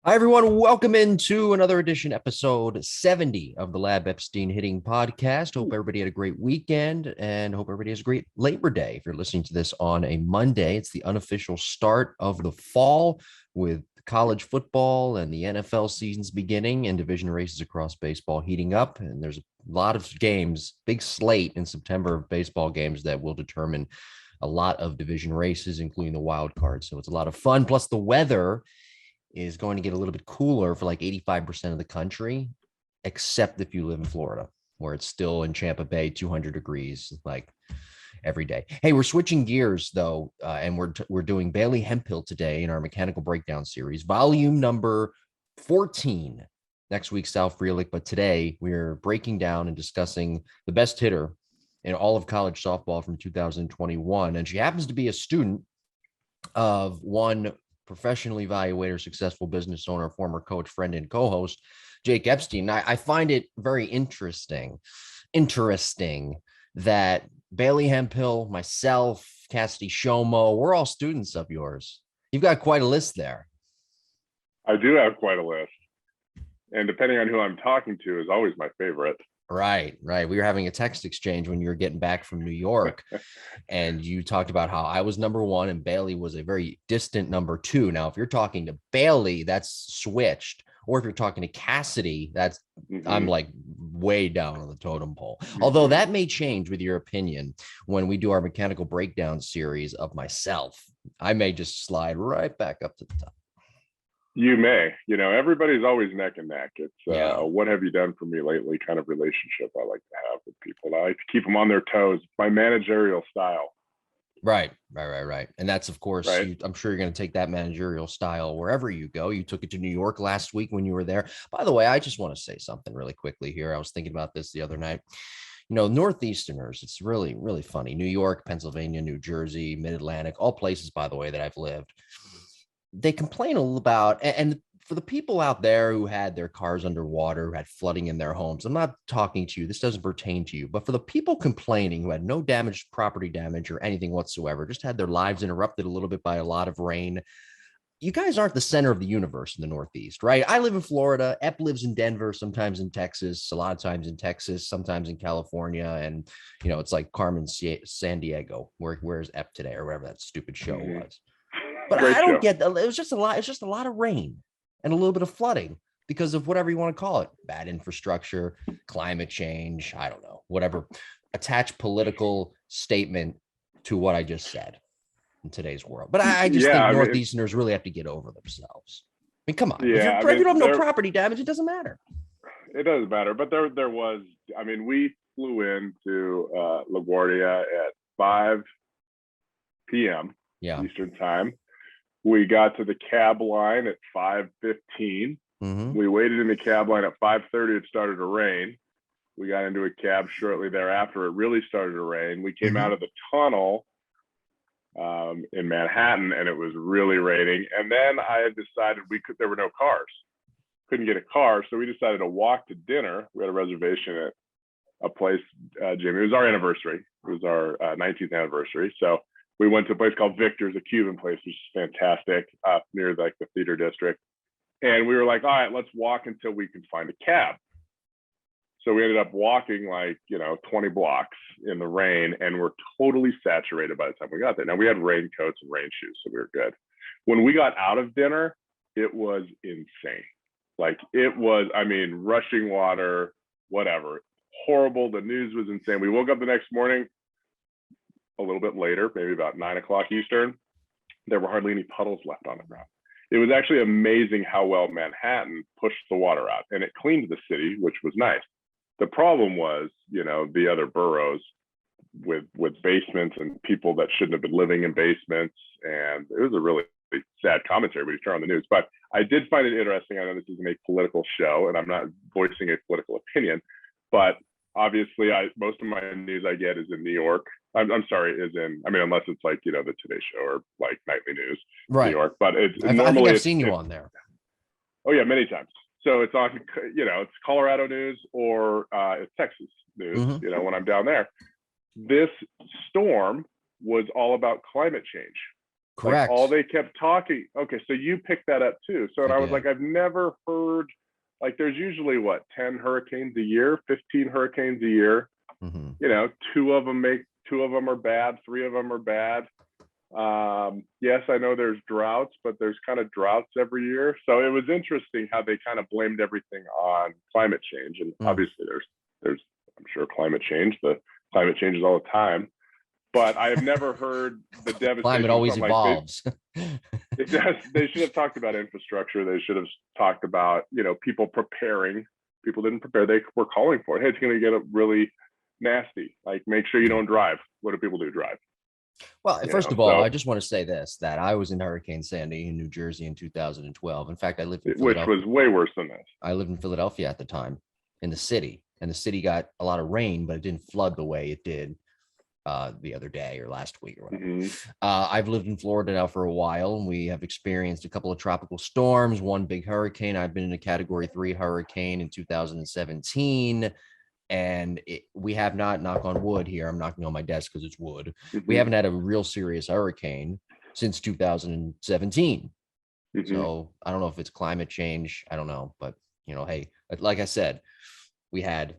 Hi, everyone. Welcome into another edition, episode 70 of the Lab Epstein Hitting Podcast. Hope everybody had a great weekend and hope everybody has a great Labor Day. If you're listening to this on a Monday, it's the unofficial start of the fall with college football and the NFL seasons beginning and division races across baseball heating up. And there's a lot of games, big slate in September of baseball games that will determine a lot of division races, including the wild card. So it's a lot of fun. Plus, the weather is going to get a little bit cooler for like 85% of the country, except if you live in Florida, where it's still in Tampa Bay, 200 degrees, like every day. Hey, we're switching gears though, and we're doing Bailey Hemphill today in our mechanical breakdown series, volume number 14. Next week, Sal Frelick, but today we're breaking down and discussing the best hitter in all of college softball from 2021, and she happens to be a student of one professional evaluator, successful business owner, former coach, friend, and co-host, Jake Epstein. I find it very interesting that Bailey Hemphill, myself, Cassidy Shomo, we're all students of yours. You've got quite a list there. I do have quite a list. And depending on who I'm talking to is always my favorite. Right. We were having a text exchange when you were getting back from New York, and you talked about how I was number one and Bailey was a very distant number two. Now, if you're talking to Bailey, that's switched. Or if you're talking to Cassidy, that's I'm like way down on the totem pole. Although that may change with your opinion when we do our mechanical breakdown series of myself. I may just slide right back up to the top. You may, everybody's always neck and neck. It's what have you done for me lately kind of relationship I like to have with people. I like to keep them on their toes. My managerial style. Right. And that's, of course, right. I'm sure you're going to take that managerial style wherever you go. You took it to New York last week when you were there. By the way, I just want to say something really quickly here. I was thinking about this the other night. Northeasterners, it's really, really funny. New York, Pennsylvania, New Jersey, Mid-Atlantic, all places, by the way, that I've lived. They complain a little about, and for the people out there who had their cars underwater, who had flooding in their homes, I'm not talking to you. This doesn't pertain to you. But for the people complaining who had no damage, property damage, or anything whatsoever, just had their lives interrupted a little bit by a lot of rain, you guys aren't the center of the universe in the Northeast, right? I live in Florida. Ep lives in Denver, sometimes in Texas, a lot of times in Texas, sometimes in California. And, it's like Carmen San Diego. Where's Ep today, or whatever that stupid show was. But I don't get that. It was just a lot. It's just a lot of rain and a little bit of flooding because of whatever you want to call it. Bad infrastructure, climate change. I don't know, whatever. Attach political statement to what I just said in today's world. But I just think Northeasterners really have to get over themselves. I mean, come on. Yeah, if you don't have no property damage, it doesn't matter. It doesn't matter. But there was, we flew into LaGuardia at 5 p.m. Eastern time. We got to the cab line at 5:15. We waited in the cab line at 5:30. It started to rain. We got into a cab shortly thereafter. It really started to rain. We came out of the tunnel in Manhattan, and it was really raining. And then I had decided there were no cars. Couldn't get a car, so we decided to walk to dinner. We had a reservation at a place, Jimmy. It was our anniversary. It was our 19th anniversary. So we went to a place called Victor's, a Cuban place, which is fantastic, near like the theater district. And we were like, all right, let's walk until we can find a cab. So we ended up walking 20 blocks in the rain, and we're totally saturated by the time we got there. Now we had raincoats and rain shoes, so we were good. When we got out of dinner, it was insane. It was, rushing water, whatever, horrible. The news was insane. We woke up the next morning, a little bit later, maybe about 9 o'clock Eastern. There were hardly any puddles left on the ground. It was actually amazing how well Manhattan pushed the water out, and it cleaned the city, which was nice. The problem was, the other boroughs with basements and people that shouldn't have been living in basements. And it was a really sad commentary when you turn on the news. But I did find it interesting. I know this isn't a political show, and I'm not voicing a political opinion, but obviously most of my news I get is in New York. Unless it's like, the Today Show or like nightly news, right. New York, but it's I think I've seen you on there. Oh yeah, many times. So it's on, it's Colorado news or it's Texas news, when I'm down there. This storm was all about climate change. Like Correct. all they kept talking. Okay, so you picked that up too. So and I was did. like, I've never heard, like there's usually what, 10 hurricanes a year, 15 hurricanes a year. Mm-hmm. You know, two of them are bad, three of them are bad. Yes, I know there's droughts, but there's kind of droughts every year. So it was interesting how they kind of blamed everything on climate change. And obviously there's I'm sure climate change. The climate changes all the time. But I have never heard the devastation. Climate always evolves. It does. They should have talked about infrastructure. They should have talked about, you know, people preparing. People didn't prepare. They were calling for it. Hey, it's going to get really nasty. Like, make sure you don't drive. What do people do? Drive. Well, first of all, I just want to say this, that I was in Hurricane Sandy in New Jersey in 2012. In fact, I lived in Philadelphia. Which was way worse than this. I lived in Philadelphia at the time, in the city, and the city got a lot of rain, but it didn't flood the way it did the other day or last week or whatever. Mm-hmm. I've lived in Florida now for a while, and we have experienced a couple of tropical storms, one big hurricane. I've been in a Category 3 hurricane in 2017. And we have not, knock on wood here, I'm knocking on my desk because it's wood. Mm-hmm. We haven't had a real serious hurricane since 2017. Mm-hmm. So I don't know if it's climate change. I don't know. But, you know, hey, like I said, we had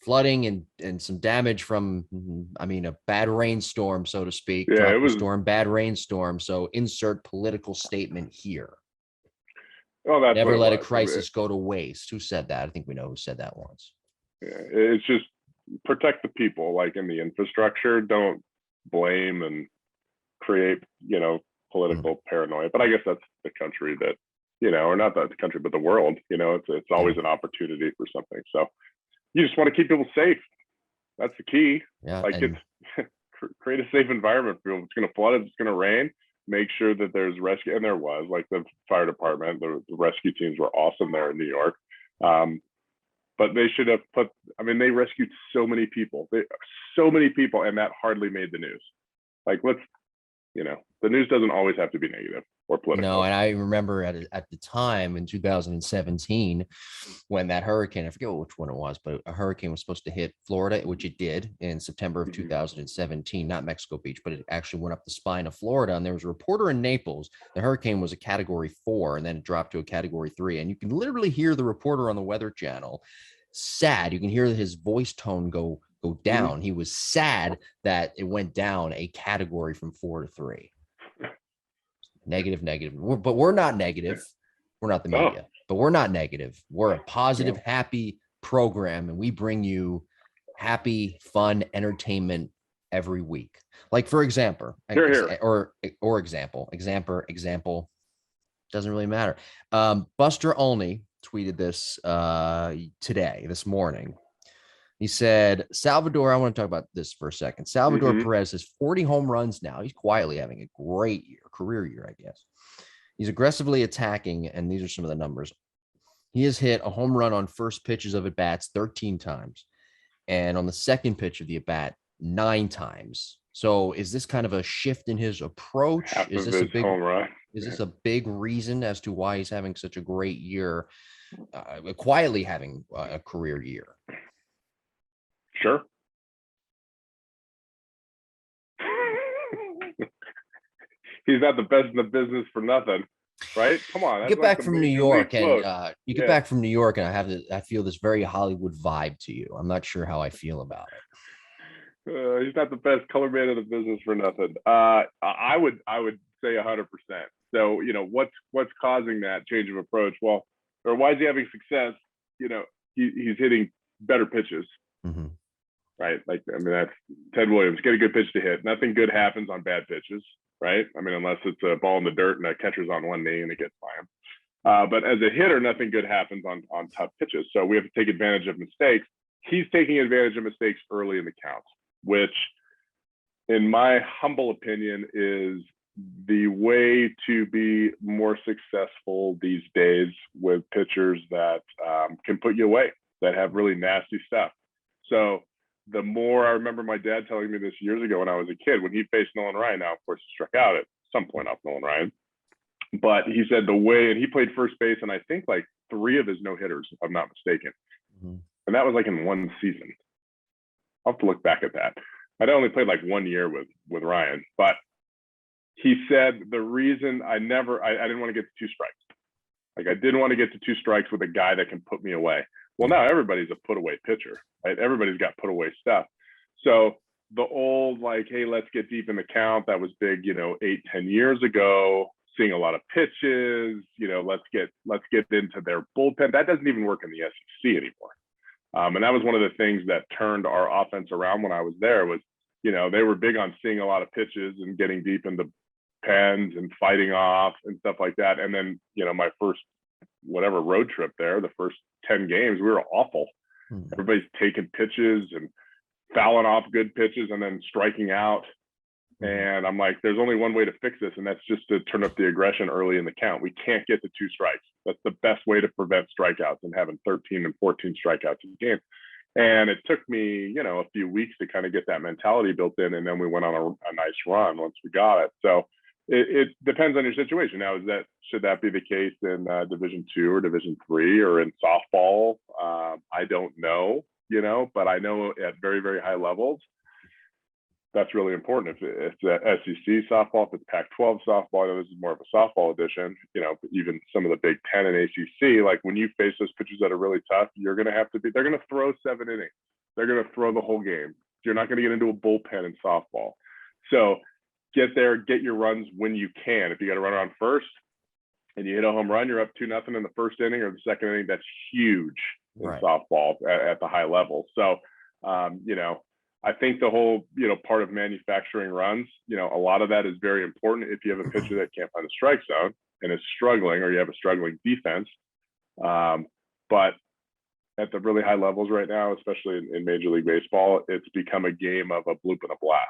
flooding and some damage from, I mean, a bad rainstorm, so to speak. Yeah, it was storm, bad rainstorm. So insert political statement here. Oh, that's never let a crisis go to waste. Who said that? I think we know who said that once. Yeah, it's just protect the people, like in the infrastructure. Don't blame and create, you know, political paranoia. But I guess that's the country that, you know, or not the country, but the world. You know, it's always an opportunity for something. So you just want to keep people safe. That's the key. Yeah, like it's create a safe environment for people. It's going to flood. It's going to rain. Make sure that there's rescue, and there was, like the fire department, the rescue teams were awesome there in New York. But they should have put, I mean, they rescued so many people, and that hardly made the news. Like, let's, you know, the news doesn't always have to be negative or political. No, and I remember at the time in 2017, when that hurricane, I forget which one it was, but a hurricane was supposed to hit Florida, which it did in September of 2017, not Mexico Beach, but it actually went up the spine of Florida. And there was a reporter in Naples. The hurricane was a Category 4, and then it dropped to a Category 3. And you can literally hear the reporter on the Weather Channel sad. You can hear his voice tone go down. He was sad that it went down a category from 4 to 3. Negative. But we're not negative. We're not the media, but we're not negative. We're a positive, happy program, and we bring you happy, fun entertainment every week. Like, for example, or example, doesn't really matter. Buster Olney tweeted this this morning. He said, Salvador, I want to talk about this for a second. Salvador Perez has 40 home runs now. He's quietly having a great year, career year, I guess. He's aggressively attacking, and these are some of the numbers. He has hit a home run on first pitches of at-bats 13 times, and on the second pitch of the at-bat 9 times. So is this kind of a shift in his approach? Is this a big home run? Is this a big reason as to why he's having such a great year, quietly having a career year? Sure. He's not the best in the business for nothing, right? Come on. Get back from New York, and you get back from New York, and I feel this very Hollywood vibe to you. I'm not sure how I feel about it. He's not the best color man in the business for nothing. I would say 100%. So, you know, what's causing that change of approach? Well, or why is he having success? You know, he's hitting better pitches. Mm-hmm. Right. Like, I mean, that's Ted Williams, get a good pitch to hit. Nothing good happens on bad pitches, right? I mean, unless it's a ball in the dirt and a catcher's on one knee and it gets by him. But as a hitter, nothing good happens on tough pitches. So we have to take advantage of mistakes. He's taking advantage of mistakes early in the count, which in my humble opinion is the way to be more successful these days with pitchers that can put you away, that have really nasty stuff. So the more, I remember my dad telling me this years ago when I was a kid, when he faced Nolan Ryan. Now, of course, he struck out at some point off Nolan Ryan, but he said the way, and he played first base, and I think like 3 of his no-hitters, if I'm not mistaken. Mm-hmm. And that was like in one season. I'll have to look back at that. I'd only played like 1 year with Ryan, but he said the reason I didn't want to get to 2 strikes. Like I didn't want to get to 2 strikes with a guy that can put me away. Well, now everybody's a put away pitcher, right? Everybody's got put away stuff. So the old like, hey, let's get deep in the count, that was big, 8-10 years ago, seeing a lot of pitches, let's get into their bullpen. That doesn't even work in the SEC anymore. And that was one of the things that turned our offense around when I was there was, they were big on seeing a lot of pitches and getting deep into pens and fighting off and stuff like that. And then, my first whatever road trip there, the first 10 games, we were awful. Everybody's taking pitches and fouling off good pitches and then striking out. And I'm like, there's only one way to fix this, and that's just to turn up the aggression early in the count. We can't get to 2 strikes. That's the best way to prevent strikeouts and having 13 and 14 strikeouts in a game. And it took me, a few weeks to kind of get that mentality built in. And then we went on a nice run once we got it. So it depends on your situation. Now, should that be the case in Division II or Division III or in softball? I don't know, but I know at very, very high levels, that's really important. If it's SEC softball, if it's Pac-12 softball, I know this is more of a softball edition, even some of the Big Ten and ACC, like when you face those pitchers that are really tough, they're going to throw 7 innings. They're going to throw the whole game. You're not going to get into a bullpen in softball. So get there, get your runs when you can. If you got to run around first and you hit a home run, you're up 2-0 in the first inning or the second inning. That's huge in softball at the high level. So, I think the whole, part of manufacturing runs, a lot of that is very important if you have a pitcher that can't find the strike zone and is struggling, or you have a struggling defense. But at the really high levels right now, especially in Major League Baseball, it's become a game of a bloop and a blast,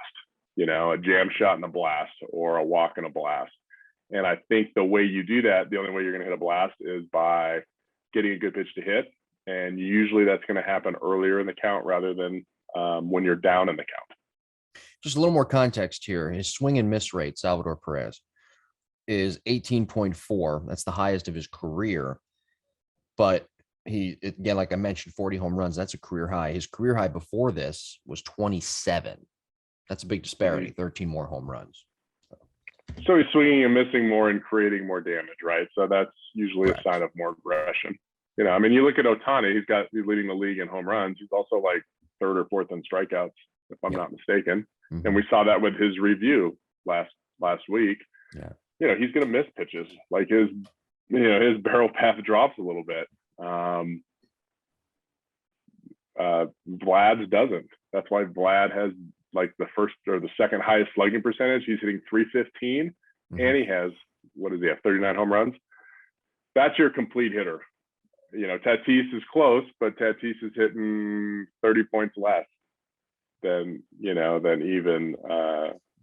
a jam shot and a blast, or a walk and a blast. And I think the way you do that, the only way you're going to hit a blast is by getting a good pitch to hit. And usually that's going to happen earlier in the count rather than when you're down in the count. Just a little more context here. His swing and miss rate, Salvador Perez, is 18.4. That's the highest of his career. But again, like I mentioned, 40 home runs. That's a career high. His career high before this was 27. That's a big disparity, 13 more home runs. So he's swinging and missing more and creating more damage, right? So that's usually a sign of more aggression. You look at Ohtani, he's leading the league in home runs. He's also like 3rd or 4th in strikeouts, if I'm not mistaken. And we saw that with his review last week. He's going to miss pitches. Like his barrel path drops a little bit. Vlad's doesn't. That's why Vlad has like the first or the second highest slugging percentage. He's hitting 315, and he has, what does he have, 39 home runs? That's your complete hitter. Tatis is close, but Tatis is hitting 30 points less than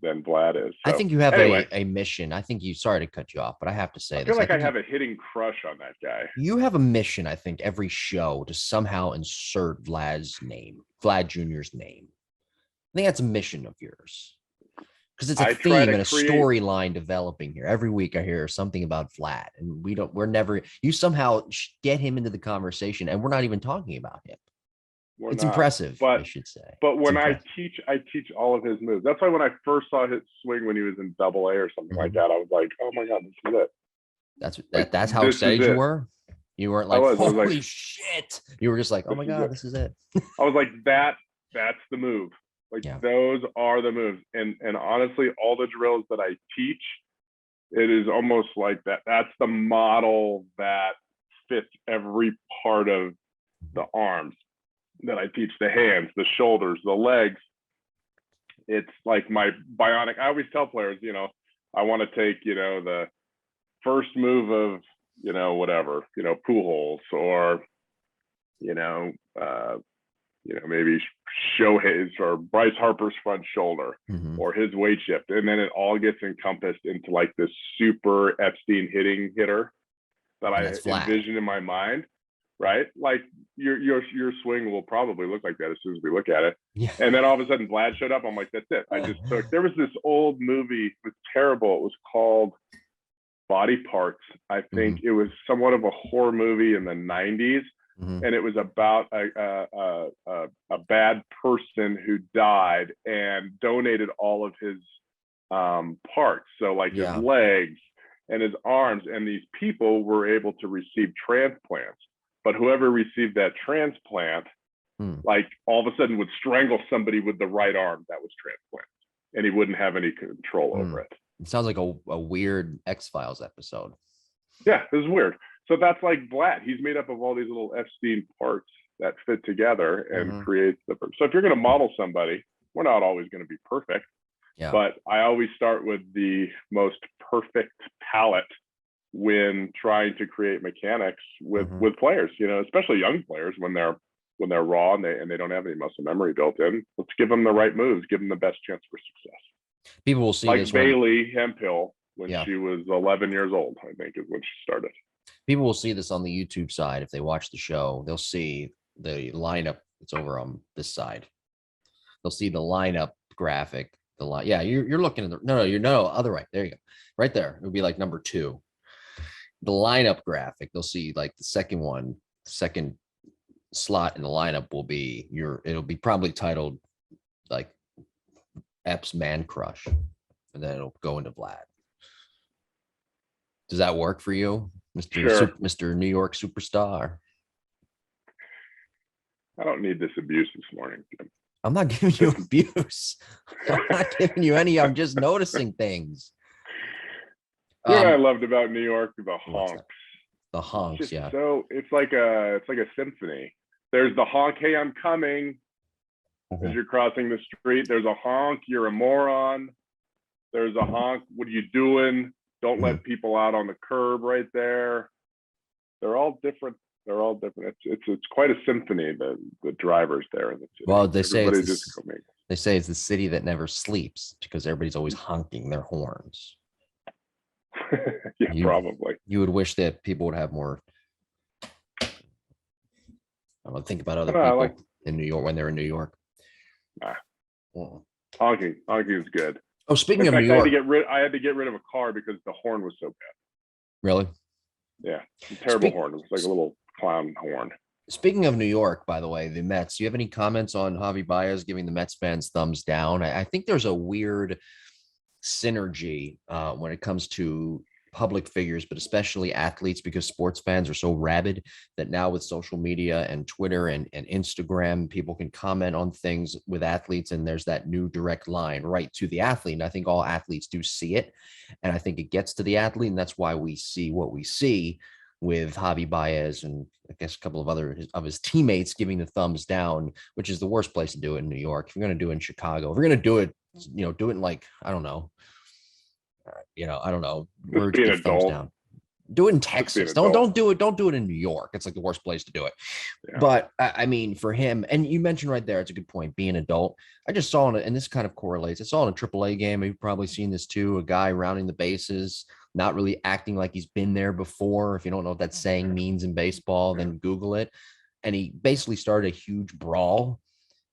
Vlad is. So, I think you have a mission. I think sorry to cut you off, but I have to say I feel like I have a hitting crush on that guy. You have a mission, I think, every show to somehow insert Vlad Jr.'s name. I think that's a mission of yours. Because it's a theme and a storyline developing here. Every week I hear something about Vlad, and you somehow get him into the conversation, and we're not even talking about him. It's impressive, I should say. But when I teach all of his moves. That's why when I first saw his swing when he was in Double A or something like that, I was like, oh my God, this is it. That's how excited you were? You weren't like, holy shit. You were just like, oh my God, this is it. I was like, that's the move. Those are the moves. And honestly, all the drills that I teach, it is almost like that. That's the model that fits every part of the arms that I teach, the hands, the shoulders, the legs. It's like my bionic. I always tell players, I want to take, the first move of, whatever, Pujols or, maybe Shohei's or Bryce Harper's front shoulder or his weight shift. And then it all gets encompassed into like this super Epstein hitter that I envision in my mind, right? Like your swing will probably look like that as soon as we look at it. Yeah. And then all of a sudden Vlad showed up. I'm like, that's it. There was this old movie, it was terrible. It was called Body Parts. I think it was somewhat of a horror movie in the 90s. And it was about a bad person who died and donated all of his parts. So like his legs and his arms, and these people were able to receive transplants. But whoever received that transplant, like all of a sudden would strangle somebody with the right arm that was transplanted, and he wouldn't have any control over it. It sounds like a weird X-Files episode. Yeah, this is weird. So that's like Vlad. He's made up of all these little Epstein parts that fit together and creates the. So if you're going to model somebody, we're not always going to be perfect. Yeah. But I always start with the most perfect palette when trying to create mechanics with players, you know, especially young players when they're raw and they don't have any muscle memory built in. Let's give them the right moves, give them the best chance for success. People will see like this Bailey Hemphill when she was 11 years old, I think is when she started. People will see this on the YouTube side. If they watch the show, they'll see the lineup. It's over on this side. They'll see the lineup graphic. The line, you're looking at the other right. There you go, right there. It would be like number 2. The lineup graphic. They'll see like the second slot in the lineup will be it'll be probably titled like Epps Man Crush, and then it'll go into Vlad. Does that work for you, Mr. Sure. Mr. New York superstar? I don't need this abuse this morning, Jim. I'm not giving you abuse. I'm not giving you any. I'm just noticing things. You know what I loved about New York? The honks. The honks, yeah. So it's like a symphony. There's the honk, hey, I'm coming, as you're crossing the street. There's a honk, you're a moron. There's a honk, what are you doing? Don't let people out on the curb right there. They're all different. It's quite a symphony, the drivers there in the city. Well, they say it's the city that never sleeps because everybody's always honking their horns. Probably. You would wish that people would have more. I don't know, think about other people in New York when they're in New York. Honking is good. Oh, speaking of New York, I had to get rid of a car because the horn was so bad. Really? Yeah, a terrible horn. It was like a little clown horn. Speaking of New York, by the way, the Mets. Do you have any comments on Javi Baez giving the Mets fans thumbs down? I think there's a weird synergy when it comes to public figures, but especially athletes, because sports fans are so rabid that now with social media and Twitter and Instagram, people can comment on things with athletes, and there's that new direct line right to the athlete. And I think all athletes do see it, and I think it gets to the athlete, and that's why we see what we see with Javi Baez and I guess a couple of other of his teammates giving the thumbs down, which is the worst place to do it in New York. If you're going to do it in Chicago, if you're going to do it, do it in like, I don't know. We're just thumbs down. Do it in Texas. Don't do it in New York. It's like the worst place to do it. Yeah. But I mean, for him, and you mentioned right there, it's a good point. Being an adult, I just saw and this kind of correlates. I saw in a AAA game. You've probably seen this too. A guy rounding the bases, not really acting like he's been there before. If you don't know what that saying means in baseball, then Google it. And he basically started a huge brawl.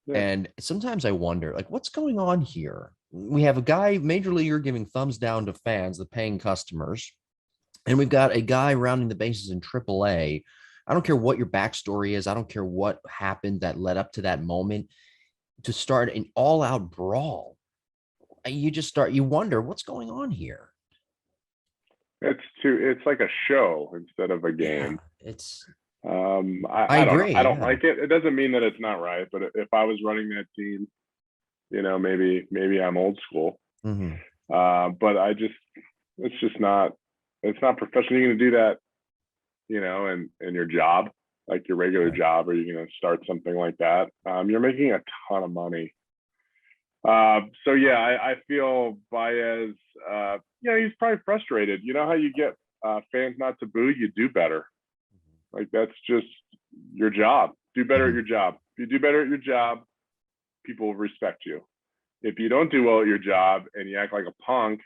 Yeah. And sometimes I wonder, like, what's going on here? We have a guy, major leaguer, giving thumbs down to fans, the paying customers. And we've got a guy rounding the bases in AAA. I don't care what your backstory is. I don't care what happened that led up to that moment to start an all-out brawl. You wonder what's going on here. It's like a show instead of a game. Yeah, it's. I agree. I don't like it. It doesn't mean that it's not right, but if I was running that team, maybe I'm old school. Mm-hmm. But it's not professional. You're going to do that, in your job, like your regular job, or you're going to start something like that. You're making a ton of money. I feel Baez, he's probably frustrated. You know how you get fans not to boo, you do better. Like, that's just your job. Do better at your job. If you do better at your job, people will respect you. If you don't do well at your job and you act like a punk,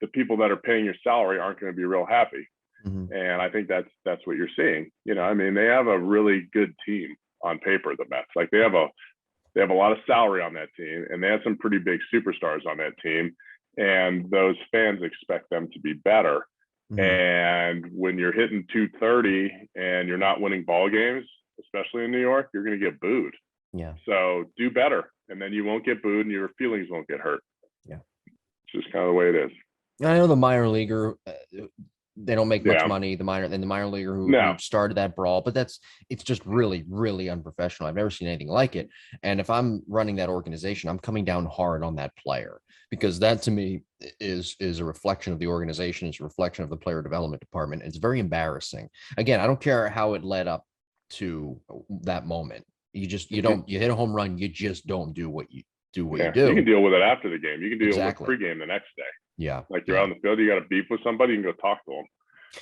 the people that are paying your salary aren't going to be real happy. Mm-hmm. And I think that's what you're seeing. They have a really good team on paper, the Mets. Like, they have a lot of salary on that team, and they have some pretty big superstars on that team. And those fans expect them to be better. Mm-hmm. And when you're hitting 230 and you're not winning ball games, especially in New York, you're going to get booed. Yeah. So do better, and then you won't get booed and your feelings won't get hurt. Yeah. It's just kind of the way it is. I know the minor leaguer, they don't make much money. The minor leaguer who started that brawl, but it's just really, really unprofessional. I've never seen anything like it. And if I'm running that organization, I'm coming down hard on that player, because that to me is a reflection of the organization. It's a reflection of the player development department. It's very embarrassing. Again, I don't care how it led up to that moment. You hit a home run. You just don't do what you do. You can deal with it after the game. You can deal with pregame the next day. Yeah. Like you're out on the field, you got a beef with somebody, you can go talk to them.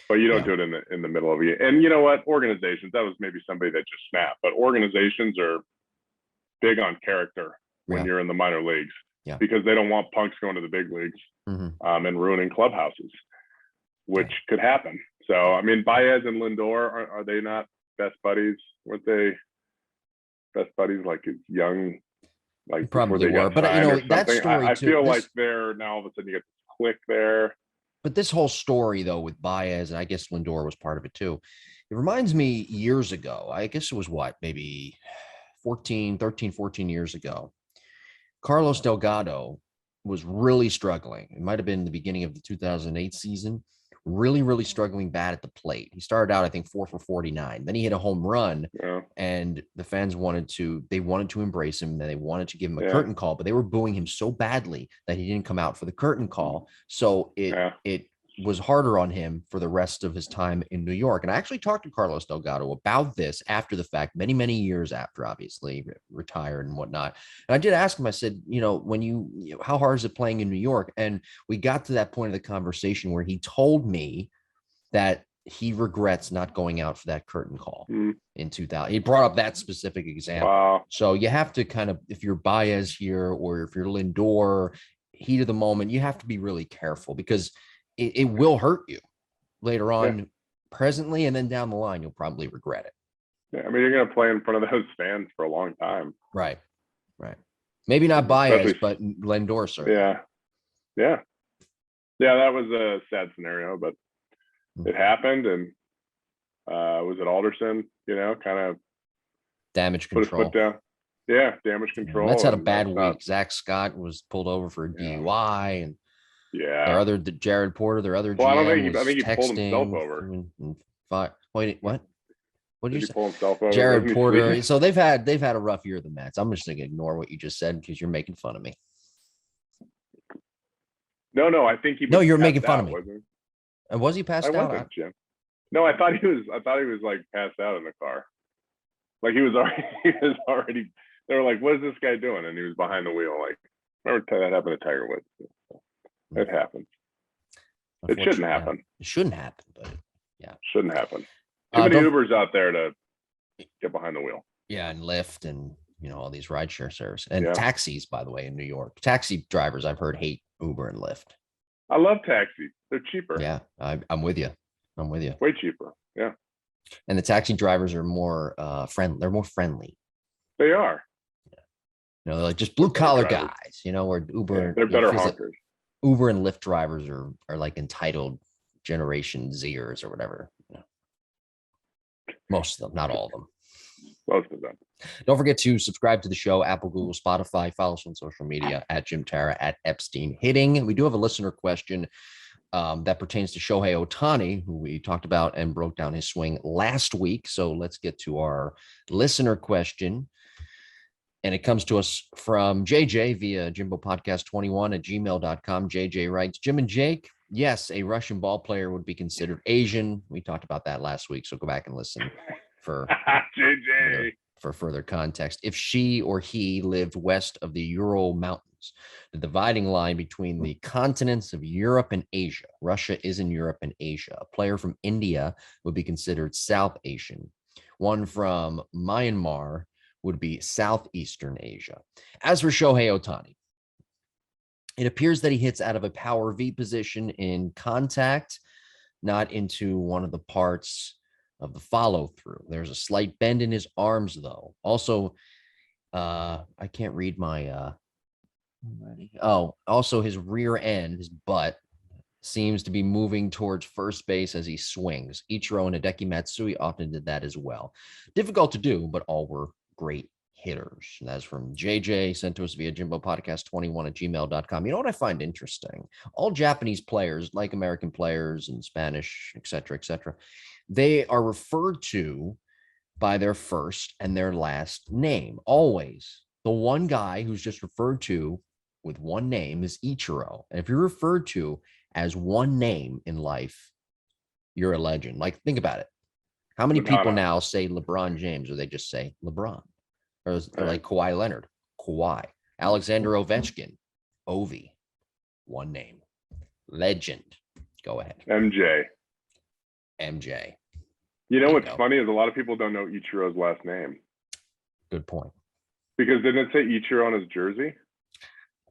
But you don't do it in the middle of it. And you know what? Organizations, that was maybe somebody that just snapped, but organizations are big on character when you're in the minor leagues. Yeah. Because they don't want punks going to the big leagues and ruining clubhouses, which could happen. So I mean, Baez and Lindor, are they not best buddies? Weren't they best buddies like young? Like probably were, but you know that story. I feel like they're now all of a sudden you get this click there. But this whole story though with Baez, and I guess Lindor was part of it too. It reminds me years ago. I guess it was maybe 14 years ago. Carlos Delgado was really struggling. It might have been the beginning of the 2008 season. Really, really struggling bad at the plate. He started out, I think, 4 for 49. Then he hit a home run, and the fans wanted to embrace him. They wanted to give him a curtain call, but they were booing him so badly that he didn't come out for the curtain call. So it was harder on him for the rest of his time in New York. And I actually talked to Carlos Delgado about this after the fact, many, many years after, obviously, retired and whatnot. And I did ask him, I said, how hard is it playing in New York? And we got to that point of the conversation where he told me that he regrets not going out for that curtain call in 2000. He brought up that specific example. Wow. So you have to kind of, if you're Baez here or if you're Lindor, heat of the moment, you have to be really careful, because it will hurt you later on, presently, and then down the line, you'll probably regret it. Yeah, I mean, you're going to play in front of those fans for a long time. Right. Maybe not Baez, but Lindor, sir. Yeah, that was a sad scenario, but it happened. And was it Alderson, kind of damage control. Put his foot down. Yeah, damage control. That's had a bad week. Zach Scott was pulled over for a DUI, and their other Jared Porter, their other GM I think he pulled himself over. Wait, what? What did you say? Pull himself over? Jared Porter. So they've had a rough year, the Mets. I'm just going to ignore what you just said because you're making fun of me. No, I think he. No, you're making fun of me. And was he passed out? Jim. No, I thought he was like passed out in the car. Like he was already. They were like, "What is this guy doing?" And he was behind the wheel. Like, remember that happened to Tiger Woods. It happens. It shouldn't happen. It shouldn't happen, but shouldn't happen. Too many Ubers out there to get behind the wheel. Yeah, and Lyft and all these rideshare services and taxis. By the way, in New York, taxi drivers I've heard hate Uber and Lyft. I love taxis. They're cheaper. Yeah, I'm with you. Way cheaper. Yeah. And the taxi drivers are more friendly. They're more friendly. They are. Yeah. They're like just blue collar guys. Where Uber. They're better honkers. Uber and Lyft drivers are like entitled Generation Zers or whatever. Most of them, not all of them. Most of them. Don't forget to subscribe to the show, Apple, Google, Spotify. Follow us on social media at Jim Tara, at Epstein Hitting. We do have a listener question that pertains to Shohei Ohtani, who we talked about and broke down his swing last week. So let's get to our listener question. And it comes to us from JJ via jimbopodcast21@gmail.com. JJ writes, Jim and Jake, yes, a Russian ball player would be considered Asian. We talked about that last week, so go back and listen for JJ. For further context. If she or he lived west of the Ural Mountains, the dividing line between the continents of Europe and Asia. Russia is in Europe and Asia. A player from India would be considered South Asian. One from Myanmar would be Southeastern Asia. As for Shohei Ohtani, it appears that he hits out of a power V position in contact, not into one of the parts of the follow through. There's a slight bend in his arms, though. Also, I can't read my. Also his rear end, his butt, seems to be moving towards first base as he swings. Ichiro and Hideki Matsui often did that as well. Difficult to do, but all were great hitters. And that's from JJ, sent to us via jimbopodcast21@gmail.com. You know what I find interesting? All Japanese players, like American players and Spanish, et cetera, they are referred to by their first and their last name. Always. The one guy who's just referred to with one name is Ichiro. And if you're referred to as one name in life, you're a legend. Like, think about it. How many people now say LeBron James, or they just say LeBron? Or like Kawhi Leonard, Kawhi. Alexander Ovechkin, Ovi. One name. Legend. Go ahead. MJ. You know what's funny is a lot of people don't know Ichiro's last name. Good point. Because didn't it say Ichiro on his jersey?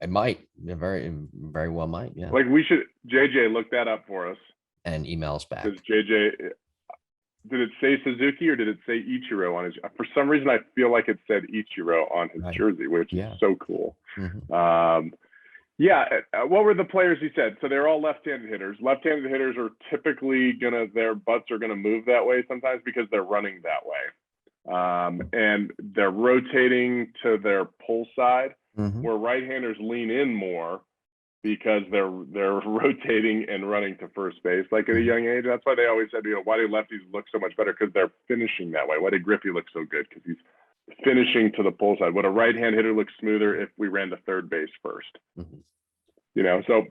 It might. It very well might, yeah. Like, we should, JJ, look that up for us. And email us back. Because JJ, did it say Suzuki or did it say Ichiro on his? For some reason, I feel like it said Ichiro on his jersey, which is so cool. Mm-hmm. What were the players he said? So they're all left-handed hitters. Left-handed hitters are typically their butts are gonna move that way sometimes because they're running that way, and they're rotating to their pull side, where right-handers lean in more because they're rotating and running to first base like at a young age. That's why they always said, why do lefties look so much better? Because they're finishing that way. Why did Griffey look so good? Because he's finishing to the pull side. Would a right-hand hitter look smoother if we ran to third base first? So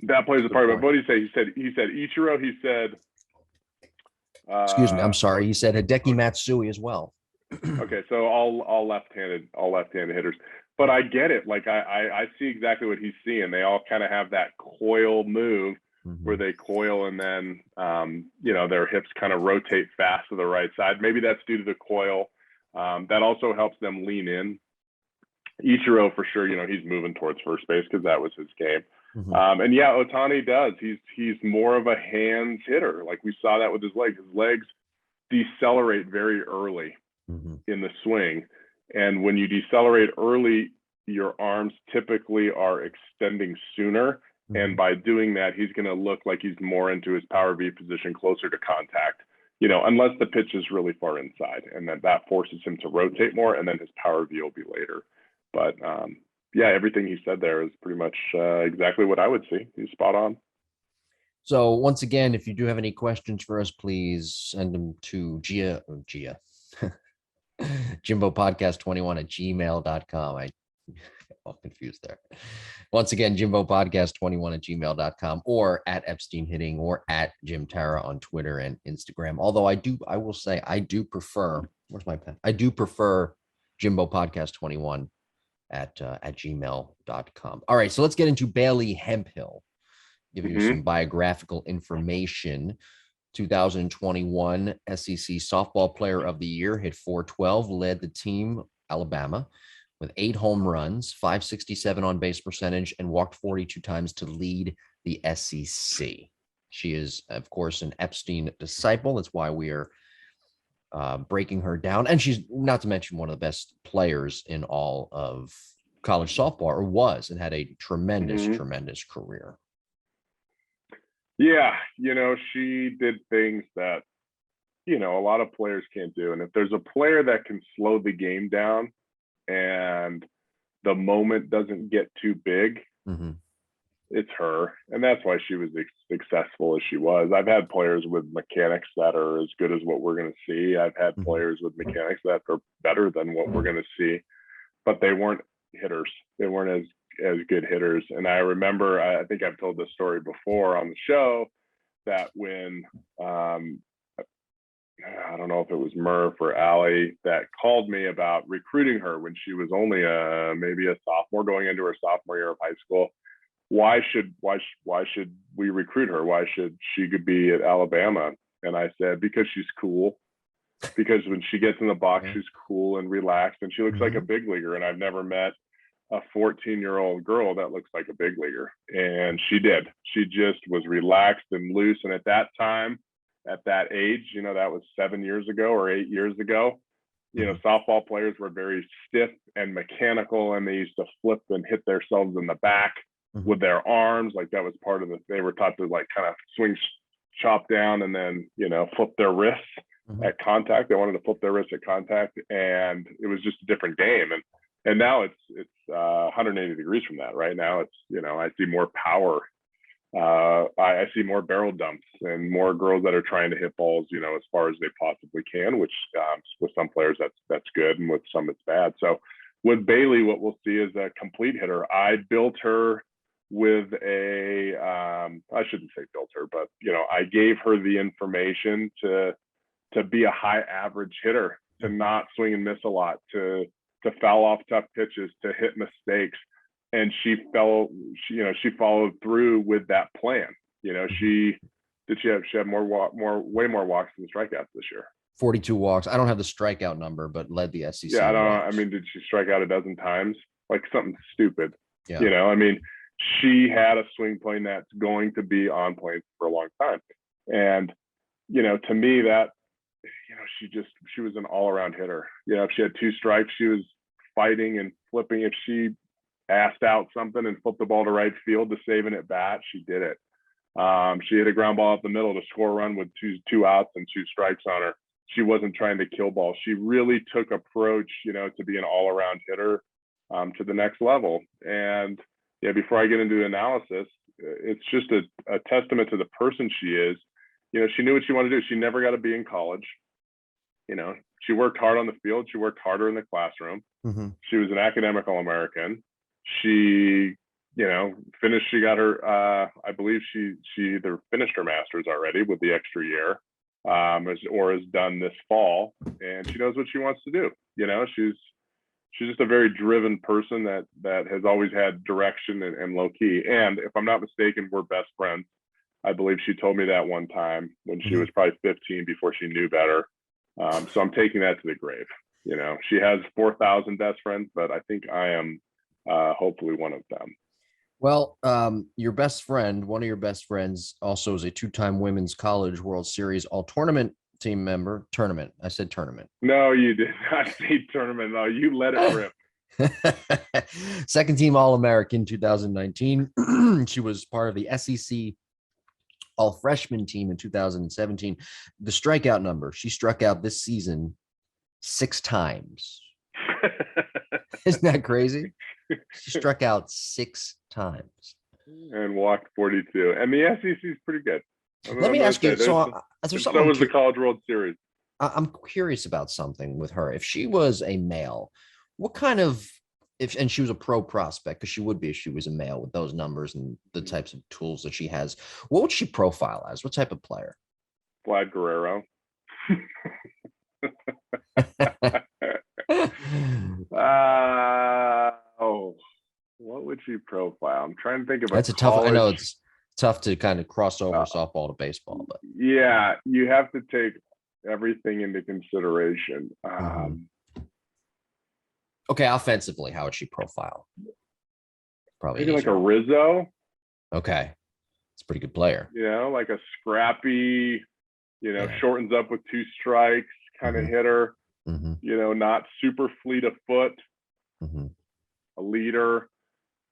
that plays a part of it. What did he say? He said Ichiro. He said, excuse me, I'm sorry. He said Hideki Matsui as well. Okay, so all left-handed hitters. But I get it. Like, I see exactly what he's seeing. They all kind of have that coil move where they coil and then their hips kind of rotate fast to the right side. Maybe that's due to the coil. That also helps them lean in. Ichiro, for sure, he's moving towards first base because that was his game. Ohtani does. He's more of a hands hitter. Like, we saw that with his legs. His legs decelerate very early in the swing. And when you decelerate early, your arms typically are extending sooner. And by doing that, he's going to look like he's more into his power V position, closer to contact, unless the pitch is really far inside, and that forces him to rotate more, and then his power V will be later. But everything he said there is pretty much exactly what I would see. He's spot on. So once again, if you do have any questions for us, please send them to Gia. jimbopodcast21@gmail.com. I all confused there. Once again, jimbopodcast21@gmail.com, or at Epstein Hitting, or at Jim Tara on Twitter and Instagram. Although I will say I do prefer, where's my pen? I do prefer jimbopodcast21 at gmail.com. All right, so let's get into Bailey Hemphill. Give you some biographical information. 2021 SEC Softball Player of the Year, hit .412, led the team, Alabama, with 8 home runs, .567 on base percentage, and walked 42 times to lead the SEC. She is, of course, an Epstein disciple. That's why we are breaking her down. And she's, not to mention, one of the best players in all of college softball, or was, and had a tremendous career. Yeah, she did things that, a lot of players can't do. And if there's a player that can slow the game down and the moment doesn't get too big, it's her. And that's why she was successful as she was. I've had players with mechanics that are as good as what we're going to see. I've had players with mechanics that are better than what we're going to see, but they weren't hitters. They weren't as good hitters. And I remember, I think I've told this story before on the show, that when I don't know if it was Murph or Allie that called me about recruiting her when she was only maybe a sophomore, going into her sophomore year of high school. Why should we recruit her? Why should she could be at Alabama? And I said, because she's cool. Because when she gets in the box, she's cool and relaxed, and she looks like a big leaguer. And I've never met a 14-year-old girl that looks like a big leaguer. And she did. She just was relaxed and loose. And at that time, at that age, that was 7 years ago or 8 years ago, softball players were very stiff and mechanical, and they used to flip and hit themselves in the back with their arms. Like, that was part of they were taught to, like, kind of swing, chop down, and then, flip their wrists. at contact. They wanted to flip their wrist at contact, and it was just a different game. And now it's 180 degrees from that. Right now it's, I see more power. I see more barrel dumps and more girls that are trying to hit balls, as far as they possibly can, which with some players that's good, and with some it's bad. So with Bailey, what we'll see is a complete hitter. I built her with I shouldn't say built her, but I gave her the information to be a high average hitter, to not swing and miss a lot, to foul off tough pitches, to hit mistakes. And she followed through with that plan. She had way more walks than strikeouts this year. 42 walks. I don't have the strikeout number, but led the SEC. Yeah, I don't know. I mean, did she strike out a dozen times? Like something stupid. Yeah. She had a swing plane that's going to be on point for a long time. And, to me that, she was an all around hitter. If she had two strikes, she was fighting and flipping. If she asked out something and flipped the ball to right field to save an at bat, she did it. She hit a ground ball up the middle to score a run with two outs and two strikes on her. She wasn't trying to kill balls. She really took approach, to be an all-around hitter to the next level. And before I get into the analysis, it's just a testament to the person she is. She knew what she wanted to do. She never got to be in college. She worked hard on the field. She worked harder in the classroom. Mm-hmm. She was an academic All-American. She, finished, she got her, I believe she either finished her master's already with the extra year, or is done this fall, and she knows what she wants to do. She's just a very driven person that has always had direction and low key. And if I'm not mistaken, we're best friends. I believe she told me that one time when she was probably 15, before she knew better. So I'm taking that to the grave. She has 4,000 best friends, but I think I am hopefully one of them. Well, your best friend, one of your best friends, also is a two-time Women's College World Series all-tournament team member. Tournament. I said tournament. No, you did not say tournament. No, you let it rip. Second team All-American 2019. She was part of the SEC all-freshman team in 2017. The strikeout number, she struck out this season 6 times. Isn't that crazy? She struck out 6 times and walked 42. And the SEC is pretty good. Let me ask you. So was the College World Series. I'm curious about something with her. If she was a male, what kind of, and she was a pro prospect, because she would be if she was a male with those numbers and the types of tools that she has, what would she profile as? What type of player? Vlad Guerrero. What would she profile? I'm trying to think of That's a tough. I know it's tough to kind of cross over softball to baseball, but yeah, you have to take everything into consideration. Okay, offensively, how would she profile? Probably maybe like a Rizzo. Okay, it's a pretty good player. Like a scrappy, shortens up with 2 strikes kind of hitter. Not super fleet of foot. A leader.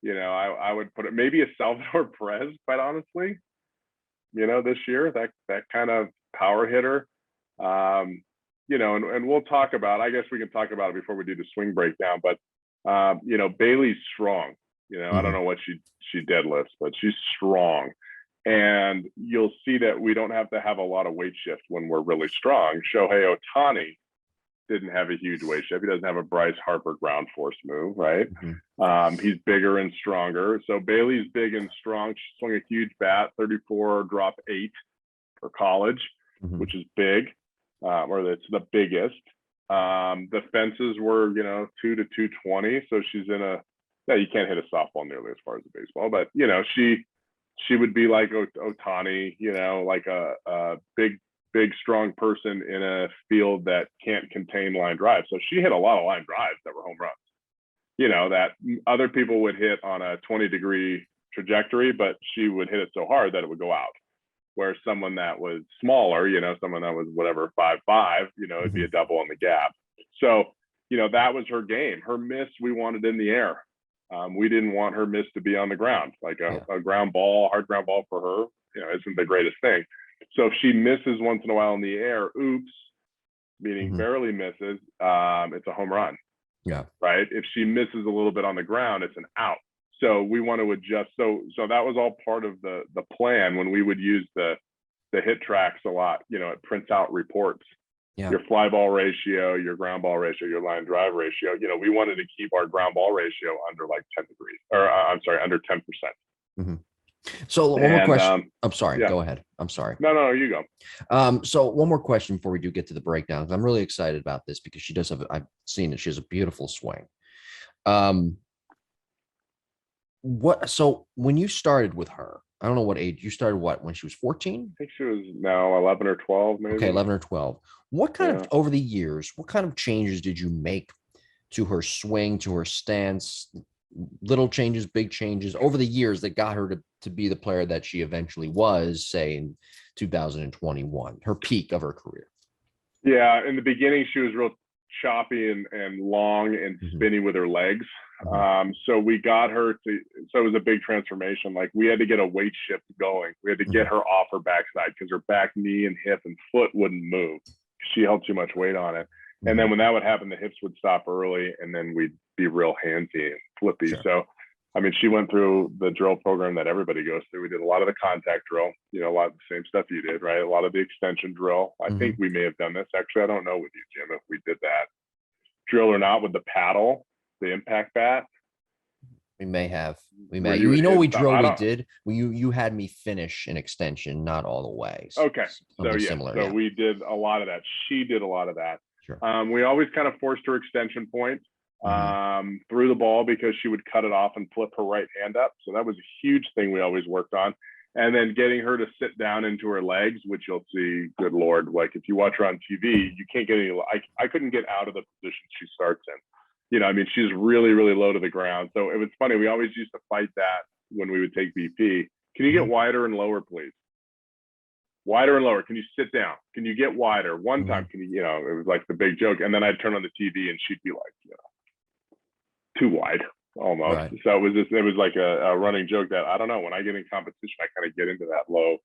I would put it maybe a Salvador Perez, quite honestly. This year, that kind of power hitter. And we'll talk about, I guess we can talk about it before we do the swing breakdown, but Bailey's strong. I don't know what she deadlifts, but she's strong. And you'll see that we don't have to have a lot of weight shift when we're really strong. Shohei Ohtani didn't have a huge weight shift. He doesn't have a Bryce Harper ground force move, right? He's bigger and stronger. So Bailey's big and strong. She swung a huge bat, 34, drop 8 for college, which is big, or it's the biggest. The fences were, 2 to 220. So she's in you can't hit a softball nearly as far as a baseball, but she would be like Ohtani, like a big, strong person in a field that can't contain line drives. So she hit a lot of line drives that were home runs, that other people would hit on a 20-degree trajectory, but she would hit it so hard that it would go out. Where someone that was smaller, someone that was whatever, 5'5", it'd be a double on the gap. So, that was her game. Her miss, we wanted in the air. We didn't want her miss to be on the ground, like a ground ball, hard ground ball for her, isn't the greatest thing. So if she misses once in a while in the air, oops, meaning barely misses, it's a home run. Yeah. Right. If she misses a little bit on the ground, it's an out. So we want to adjust. So that was all part of the plan when we would use the hit tracks a lot. It prints out reports. Yeah. Your fly ball ratio, your ground ball ratio, your line drive ratio. We wanted to keep our ground ball ratio under like 10 degrees, or I'm sorry, under 10%. Mm-hmm. So one more question. I'm sorry. Yeah. Go ahead. I'm sorry. No, you go. So one more question before we do get to the breakdowns. I'm really excited about this because she does have, I've seen it. She has a beautiful swing. So when you started with her, I don't know what age you started, when she was 14? I think she was now 11 or 12, maybe. Okay. 11 or 12. What kind of, over the years, what kind of changes did you make to her swing, to her stance, little changes, big changes over the years that got her to be the player that she eventually was, say in 2021, her peak of her career? Yeah. In the beginning, she was real choppy and long and spinny with her legs. So we got her so it was a big transformation. Like we had to get a weight shift going. We had to get her off her backside because her back, knee, and hip and foot wouldn't move. She held too much weight on it. And then when that would happen, the hips would stop early and then we'd be real handsy and flippy. Sure. So, I mean, she went through the drill program that everybody goes through. We did a lot of the contact drill, a lot of the same stuff you did, right? A lot of the extension drill. I think we may have done this. Actually, I don't know with you, Jim, if we did that drill or not with the paddle, the impact bat. We may have. We may. We drill we did. You had me finish an extension, not all the way. Okay. So yeah. Similar, so we did a lot of that. She did a lot of that. Sure. We always kind of forced her extension point through the ball because she would cut it off and flip her right hand up. So that was a huge thing we always worked on. And then getting her to sit down into her legs, which you'll see, good Lord, like if you watch her on TV, you can't get any, I couldn't get out of the position she starts in. She's really, really low to the ground. So it was funny. We always used to fight that when we would take BP. Can you get wider and lower, please? Wider and lower. Can you sit down? Can you get wider? One time, can you, it was like the big joke. And then I'd turn on the TV and she'd be like, too wide almost. Right. So it was like a running joke that I don't know, when I get in competition, I kind of get into that low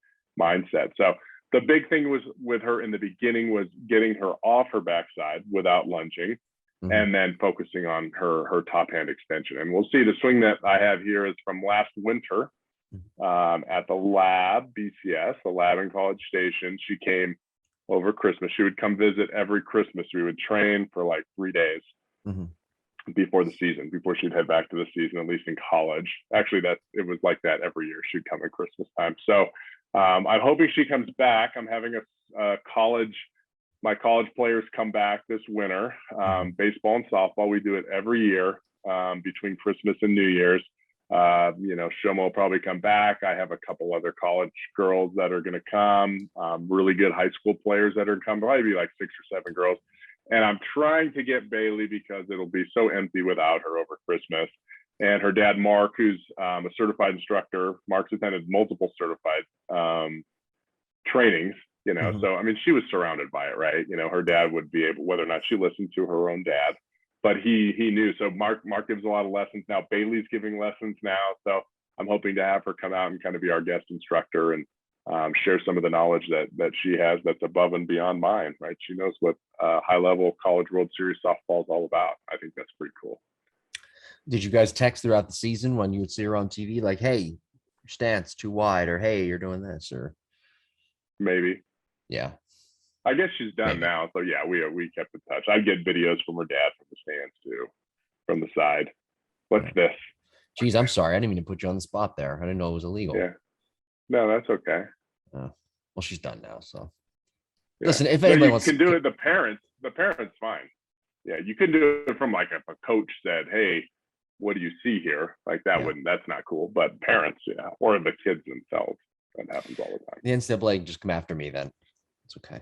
mindset. So the big thing was with her in the beginning was getting her off her backside without lunging. And then focusing on her top hand extension. And we'll see the swing that I have here is from last winter at the lab, BCS, the lab in College Station. She came over Christmas. She would come visit every Christmas. We would train for like 3 days before the season, before she'd head back to the season, at least in college. Actually, it was like that every year. She'd come at Christmas time. So I'm hoping she comes back. I'm having my college players come back this winter, baseball and softball. We do it every year between Christmas and New Year's. Shoma will probably come back. I have a couple other college girls that are going to come, really good high school players that are coming, probably be like 6 or 7 girls. And I'm trying to get Bailey because it'll be so empty without her over Christmas. And her dad, Mark, who's a certified instructor. Mark's attended multiple certified trainings. So, I mean, she was surrounded by it, right? Her dad would be able, whether or not she listened to her own dad, but he knew. So Mark gives a lot of lessons now. Bailey's giving lessons now. So I'm hoping to have her come out and kind of be our guest instructor and share some of the knowledge that she has that's above and beyond mine, right? She knows what high level College World Series softball is all about. I think that's pretty cool. Did you guys text throughout the season when you would see her on TV? Like, hey, your stance too wide, or hey, you're doing this, or maybe. Yeah. I guess she's done now. So yeah, we kept in touch. I get videos from her dad from the stands too, from the side. What's this? Geez, I'm sorry. I didn't mean to put you on the spot there. I didn't know it was illegal. Yeah. No, that's okay. Well, she's done now. So listen, if anybody wants to do it, the parents fine. Yeah, you can do it from like if a coach said, hey, what do you see here? Like that that's not cool. But parents, or the kids themselves. That happens all the time. The NCAA just come after me then. It's okay.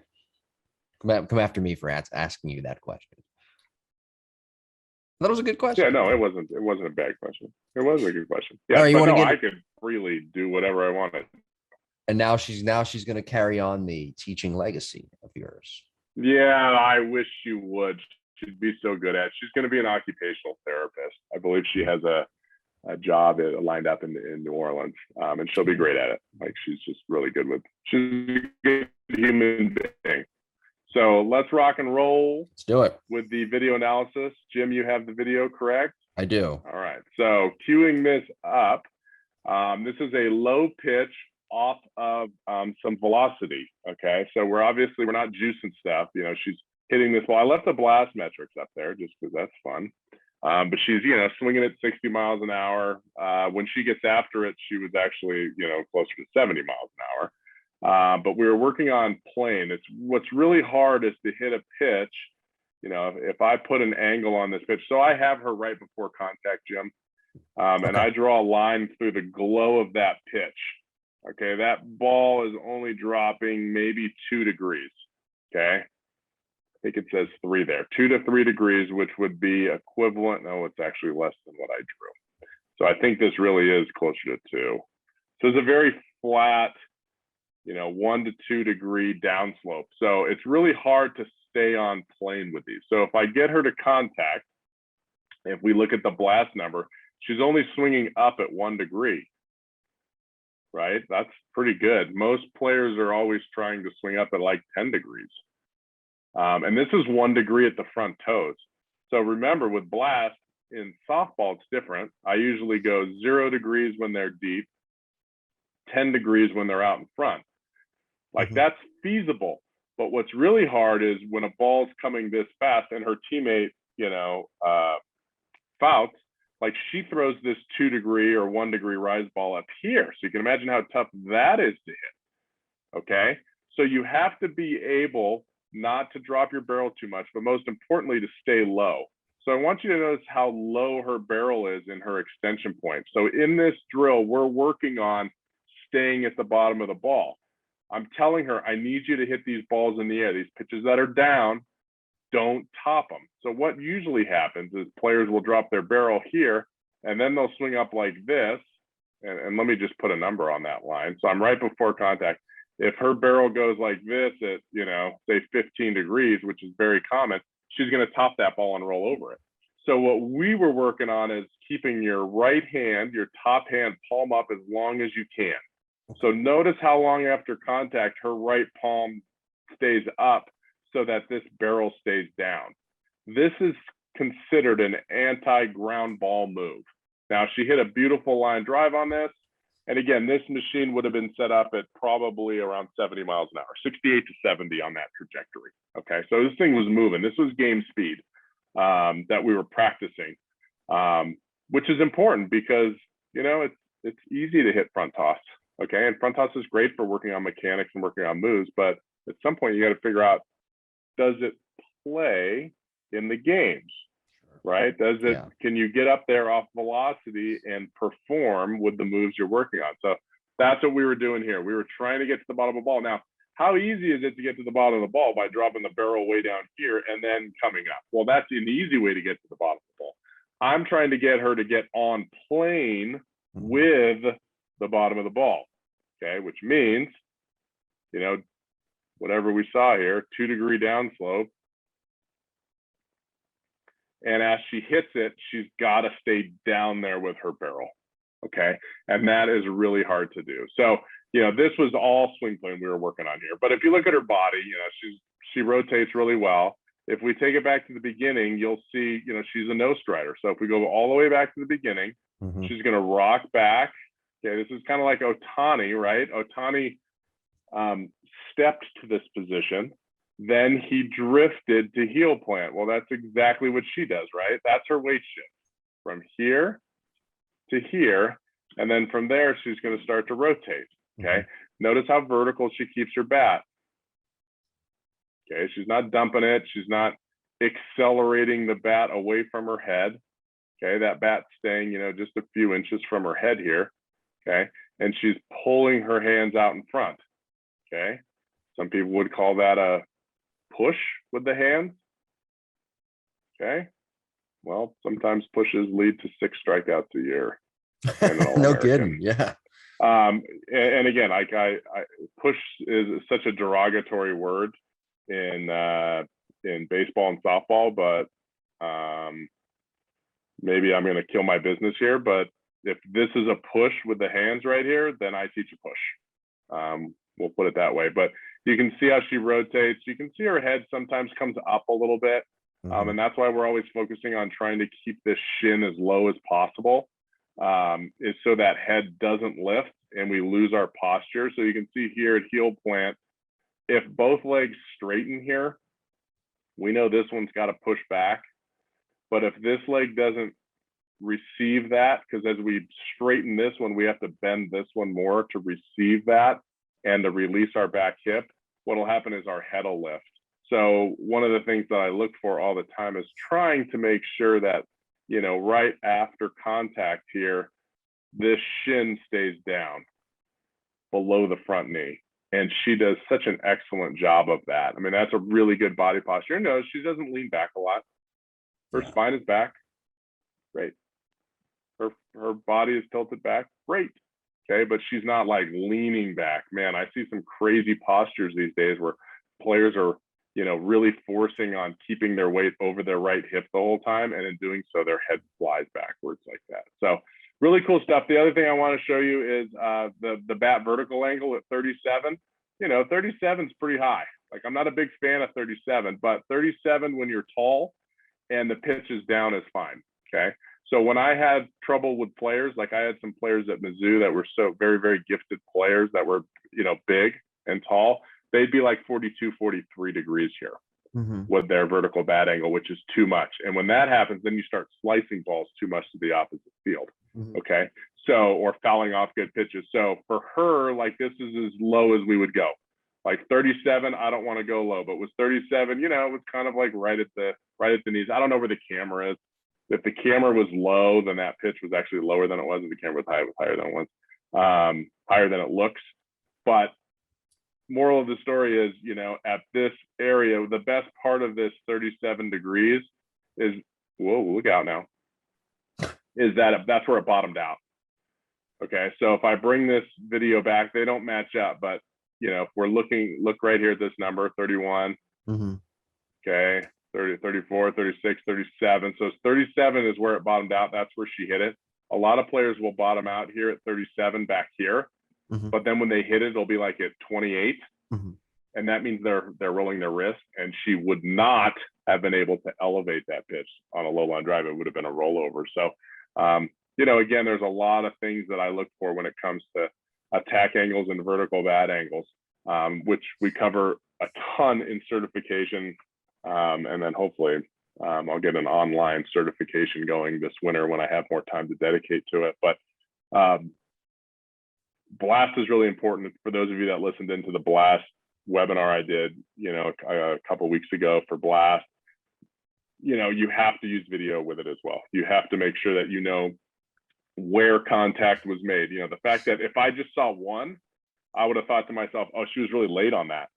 Come after me for asking you that question. That was a good question. Yeah, no, it wasn't a bad question. It was a good question. Yeah, right, I could freely do whatever I wanted. And now she's going to carry on the teaching legacy of yours. Yeah, I wish she would. She'd be so good at it. She's going to be an occupational therapist. I believe she has a job lined up in New Orleans, and she'll be great at it. Like she's just really good she's a good human being. So let's rock and roll. Let's do it with the video analysis. Jim, you have the video, correct? I do. All right. So queuing this up, this is a low pitch off of some velocity. Okay. So we're not juicing stuff. You know, she's hitting this ball. I left the blast metrics up there just because that's fun. But she's, swinging at 60 miles an hour. When she gets after it, she was actually, closer to 70 miles an hour. But we were working on plane. What's really hard is to hit a pitch. If I put an angle on this pitch, so I have her right before contact, Jim, and I draw a line through the glow of that pitch. Okay, that ball is only dropping maybe 2 degrees. Okay, I think it says 3 there, 2 to 3 degrees, which would be equivalent. No, it's actually less than what I drew. So I think this really is closer to 2. So it's a very flat, 1 to 2 degree downslope. So it's really hard to stay on plane with these. So if I get her to contact, if we look at the blast number, she's only swinging up at 1 degree, right? That's pretty good. Most players are always trying to swing up at like 10 degrees. And this is 1 degree at the front toes. So remember, with blast in softball, it's different. I usually go 0 degrees when they're deep, 10 degrees when they're out in front. Like that's feasible. But what's really hard is when a ball's coming this fast and her teammate, Fouts, like she throws this 2 degree or 1 degree rise ball up here. So you can imagine how tough that is to hit. Okay. So you have to be able not to drop your barrel too much, but most importantly, to stay low. So I want you to notice how low her barrel is in her extension point. So in this drill, we're working on staying at the bottom of the ball. I'm telling her, I need you to hit these balls in the air. These pitches that are down, don't top them. So what usually happens is players will drop their barrel here, and then they'll swing up like this. And let me just put a number on that line. So I'm right before contact. If her barrel goes like this at, say 15 degrees, which is very common, she's going to top that ball and roll over it. So what we were working on is keeping your right hand, your top hand palm up as long as you can. So notice how long after contact her right palm stays up so that this barrel stays down. This is considered an anti-ground ball move. Now, she hit a beautiful line drive on this. And again, this machine would have been set up at probably around 70 miles an hour, 68 to 70 on that trajectory. Okay, so this thing was moving. This was game speed that we were practicing, which is important because, it's easy to hit front toss. Okay, and front toss is great for working on mechanics and working on moves, but at some point you got to figure out, does it play in the games, right? Can you get up there off velocity and perform with the moves you're working on? So that's what we were doing here. We were trying to get to the bottom of the ball. Now, how easy is it to get to the bottom of the ball by dropping the barrel way down here and then coming up? Well, that's an easy way to get to the bottom of the ball. I'm trying to get her to get on plane with the bottom of the ball, okay? Which means, whatever we saw here, 2 degree downslope. And as she hits it, she's got to stay down there with her barrel, okay? And that is really hard to do. So, this was all swing plane we were working on here. But if you look at her body, she rotates really well. If we take it back to the beginning, you'll see, she's a no strider. So if we go all the way back to the beginning, she's going to rock back. Okay, this is kind of like Ohtani, right? Ohtani stepped to this position, then he drifted to heel plant. Well, that's exactly what she does, right? That's her weight shift from here to here. And then from there, she's going to start to rotate. Okay. Notice how vertical she keeps her bat. Okay. She's not dumping it. She's not accelerating the bat away from her head. Okay. That bat's staying, just a few inches from her head here. Okay. And she's pulling her hands out in front. Okay. Some people would call that a push with the hands. Okay. Well, sometimes pushes lead to 6 strikeouts a year. No kidding. Yeah. And again, I push is such a derogatory word in baseball and softball, but maybe I'm going to kill my business here. But if this is a push with the hands right here, then I teach a push. We'll put it that way. But You can see how she rotates. You can see her head sometimes comes up a little bit. And that's why we're always focusing on trying to keep this shin as low as possible, is so that head doesn't lift and we lose our posture. So you can see here at heel plant, if both legs straighten here, we know this one's got to push back. But if this leg doesn't receive that, because as we straighten this one, we have to bend this one more to receive that and to release our back hip, what'll happen is our head will lift. So one of the things that I look for all the time is trying to make sure that, you know, right after contact here, this shin stays down below the front knee. And she does such an excellent job of that. I mean, that's a really good body posture. No, she doesn't lean back a lot. Her spine is back. Great. Her body is tilted back. Great. Okay, but she's not like leaning back. Man, I see some crazy postures these days where players are, you know, really forcing on keeping their weight over their right hip the whole time, and in doing so, their head flies backwards like that. So really cool stuff. The other thing I want to show you is the bat vertical angle at 37. You know, 37 is pretty high. Like, I'm not a big fan of 37, but 37 when you're tall and the pitch is down is fine. Okay. So when I had trouble with players, like I had some players at Mizzou that were so very, very gifted players that were, you know, big and tall, they'd be like 42, 43 degrees here with their vertical bat angle, which is too much. And when that happens, then you start slicing balls too much to the opposite field. Okay. So, or fouling off good pitches. So for her, like, this is as low as we would go. Like 37, I don't want to go low, but with 37, you know, it was kind of like right at the knees. I don't know where the camera is. If the camera was low, then that pitch was actually lower than it was. If the camera was high, it was higher than it was, higher than it looks. But moral of the story is, you know, at this area, the best part of this 37 degrees is, whoa, look out now, is that that's where it bottomed out. Okay, so if I bring this video back, they don't match up, but, you know, if we're look right here at this number, 31, okay, 30, 34, 36, 37. So 37 is where it bottomed out. That's where she hit it. A lot of players will bottom out here at 37 back here, but then when they hit it, it'll be like at 28. And that means they're rolling their wrist, and she would not have been able to elevate that pitch on a low line drive. It would have been a rollover. So, you know, again, there's a lot of things that I look for when it comes to attack angles and vertical bat angles, which we cover a ton in certification. And then hopefully I'll get an online certification going this winter when I have more time to dedicate to it. But blast is really important. For those of you that listened into the blast webinar I did, you know, a couple of weeks ago for blast, you know, you have to use video with it as well. You have to make sure that you know where contact was made. You know, the fact that if I just saw one, I would have thought to myself, oh, she was really late on that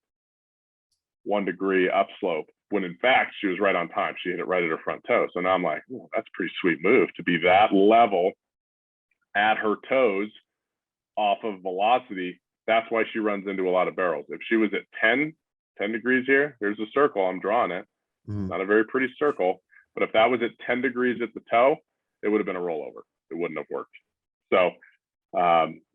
1 degree upslope, when in fact she was right on time. She hit it right at her front toe. So now I'm like, oh, that's a pretty sweet move to be that level at her toes off of velocity. That's why she runs into a lot of barrels. If she was at 10 degrees here, here's a circle, I'm drawing it. Not a very pretty circle, but if that was at 10 degrees at the toe, it would have been a rollover. It wouldn't have worked. So,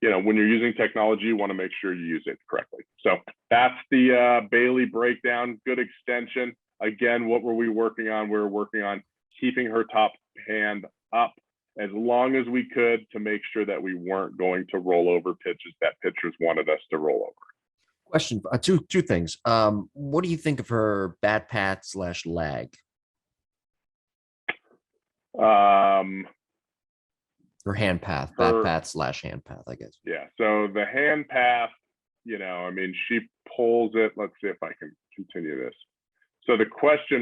you know, when you're using technology, you want to make sure you use it correctly. So that's the Bailey breakdown. Good extension. Again, what were we working on? We were working on keeping her top hand up as long as we could to make sure that we weren't going to roll over pitches that pitchers wanted us to roll over. Question, two things. What do you think of her bat pat / lag? Or hand path, bat pat / hand path, I guess. Yeah. So the hand path, you know, I mean, she pulls it. Let's see if I can continue this. So the question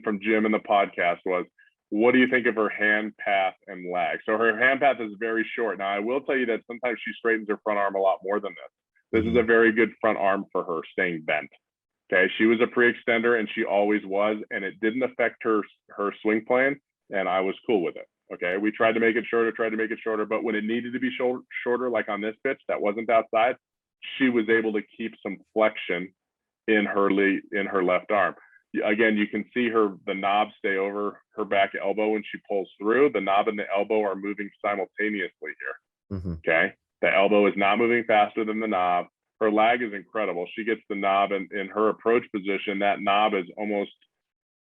from Jim in the podcast was, what do you think of her hand path and lag? So her hand path is very short. Now, I will tell you that sometimes she straightens her front arm a lot more than this. This is a very good front arm for her, staying bent. Okay, she was a pre-extender and she always was, and it didn't affect her swing plane, and I was cool with it. Okay, we tried to make it shorter, but when it needed to be shorter, like on this pitch that wasn't outside, she was able to keep some flexion in her left arm. Again, you can see the knob stay over her back elbow when she pulls through. The knob and the elbow are moving simultaneously here. Okay, the elbow is not moving faster than the knob. her lag is incredible. She gets the knob in her approach position. That knob is almost,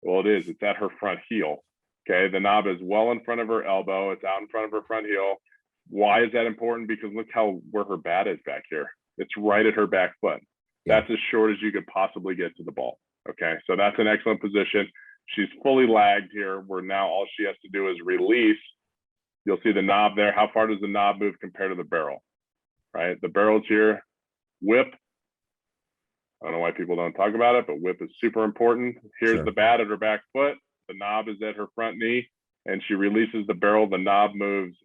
well, it's at her front heel. Okay. The knob is well in front of her elbow. It's out in front of her front heel. Why is that important? Because look where her bat is back here. It's right at her back foot. Yeah. That's as short as you could possibly get to the ball. Okay. So that's an excellent position. She's fully lagged here, where now all she has to do is release. You'll see the knob there. How far does the knob move compared to the barrel? Right? The barrel's here. Whip. I don't know why people don't talk about it, but whip is super important. Here's the bat at her back foot. The knob is at her front knee, and she releases the barrel. The knob moves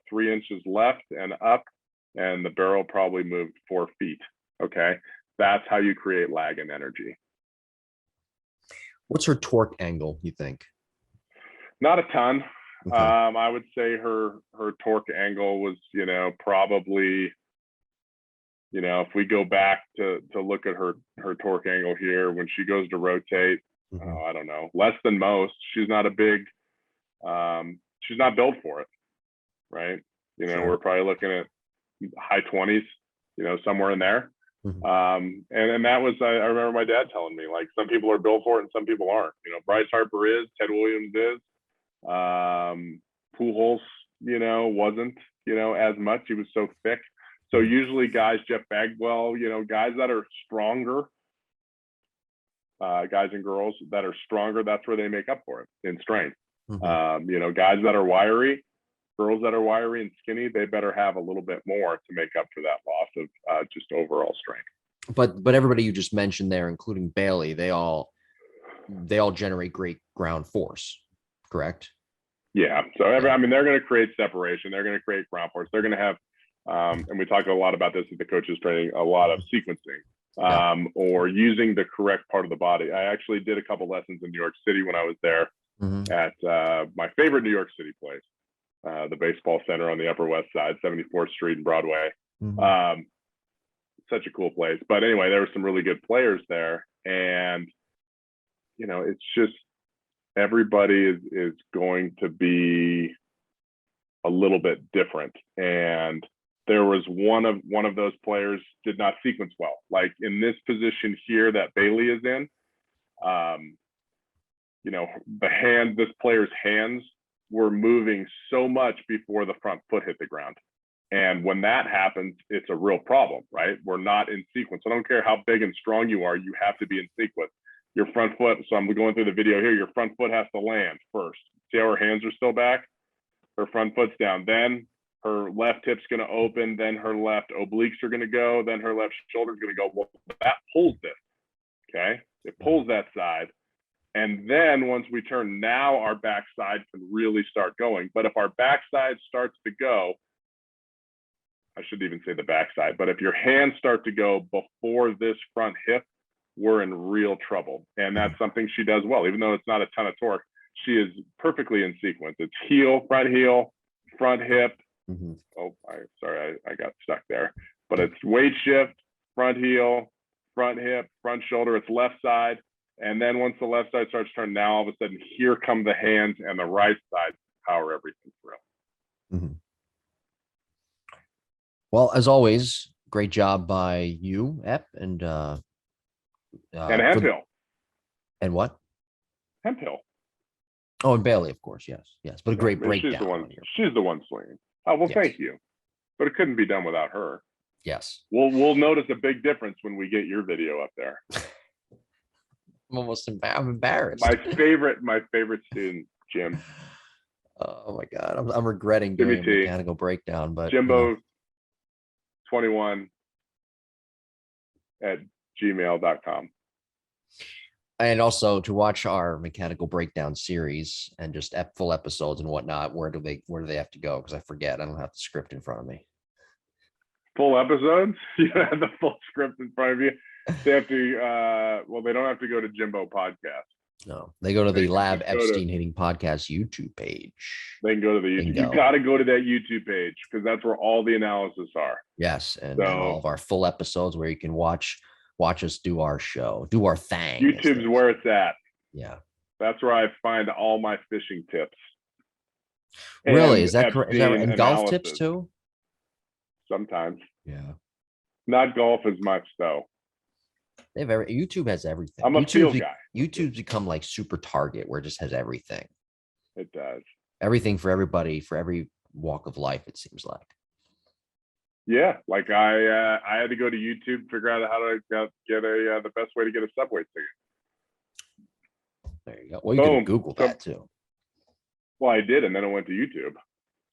3 inches left and up, and the barrel probably moved 4 feet. Okay. That's how you create lag and energy. What's her torque angle, you think? Not a ton. Okay. I would say her torque angle was, probably, if we go back to look at her torque angle here, when she goes to rotate, I don't know, less than most. She's not a big, she's not built for it, right? We're probably looking at high 20s, somewhere in there. And that was, I remember my dad telling me, like, some people are built for it and some people aren't. Bryce Harper is, Ted Williams is, Pujols, wasn't, as much. He was so thick. So usually guys, Jeff Bagwell, guys that are stronger, guys and girls that are stronger, that's where they make up for it in strength. Guys that are wiry, girls that are wiry and skinny, they better have a little bit more to make up for that loss of just overall strength. But everybody you just mentioned there, including Bailey, they all generate great ground force, correct? Yeah. So they're going to create separation. They're going to create ground force. They're going to have, and we talk a lot about this at the coaches training, a lot of sequencing, or using the correct part of the body. I actually did a couple lessons in New York City when I was there at my favorite New York City place. The baseball center on the Upper West Side, 74th Street and Broadway. Such a cool place. But anyway, there were some really good players there. And, it's just, everybody is going to be a little bit different. And there was one of those players did not sequence well. Like in this position here that Bailey is in, this player's hands were moving so much before the front foot hit the ground. And when that happens, it's a real problem, right? We're not in sequence. I don't care how big and strong you are, you have to be in sequence. Your front foot, so I'm going through the video here, your front foot has to land first. See how her hands are still back? Her front foot's down. Then her left hip's going to open, then her left obliques are going to go, then her left shoulder's going to go. Well, that pulls this, okay? It pulls that side. And then once we turn, now our backside can really start going. But if our backside starts to go, I shouldn't even say the backside, but if your hands start to go before this front hip, we're in real trouble. And that's something she does well. Even though it's not a ton of torque, she is perfectly in sequence. It's heel, front hip. Oh, sorry, I got stuck there. But it's weight shift, front heel, front hip, front shoulder. It's left side. And then once the left side starts turning, now all of a sudden, here come the hands and the right side power everything through. Well, as always, great job by you, Ep, and Hemphill. And what? Hemphill. Oh, and Bailey, of course. Yes. But a great breakdown. She's the one swinging. Oh, well, thank you. But it couldn't be done without her. Yes. We'll notice a big difference when we get your video up there. I'm embarrassed. My favorite student, Jim. Oh my God. I'm regretting doing a mechanical breakdown, but Jimbo 21 at gmail.com. And also to watch our mechanical breakdown series and just full episodes and whatnot, where do they have to go? Because I forget. I don't have the script in front of me. Full episodes? You have the full script in front of you. They have to they don't have to go to Jimbo Podcast. No, they go to the Lab Epstein Hitting Podcast YouTube page. They can go to the YouTube. You got to go to that YouTube page because that's where all the analysis are. Yes, and all of our full episodes where you can watch us do our show, do our thing. YouTube's where it's at. Yeah, that's where I find all my fishing tips. Really? Is that correct? Is that and golf tips too? Sometimes. Yeah. Not golf as much though. They have YouTube has everything. I'm a field guy. YouTube's become like super Target, where it just has everything. It does. Everything for everybody, for every walk of life, it seems like. Yeah, like I had to go to YouTube to figure out how to get the best way to get a subway ticket. There you go. Well, you can Google that too. Well, I did, and then I went to YouTube.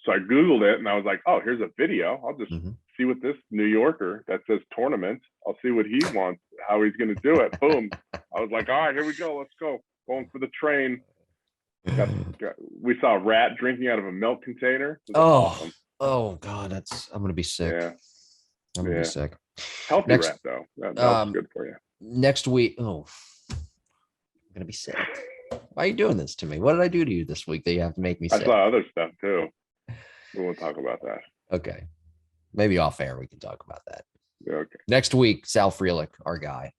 So I Googled it, and I was like, "Oh, here's a video. I'll just see what this New Yorker that says tournament. I'll see what he wants, how he's going to do it." Boom! I was like, "All right, here we go. Let's go. Going for the train." We saw a rat drinking out of a milk container. Awesome. Oh God, I'm gonna be sick. Yeah. I'm gonna be sick. Healthy rat though. That's good for you. Next week, I'm gonna be sick. Why are you doing this to me? What did I do to you this week that you have to make me sick? I saw other stuff too. We won't talk about that. Okay. Maybe off air we can talk about that. Okay. Next week, Sal Frelick, our guy.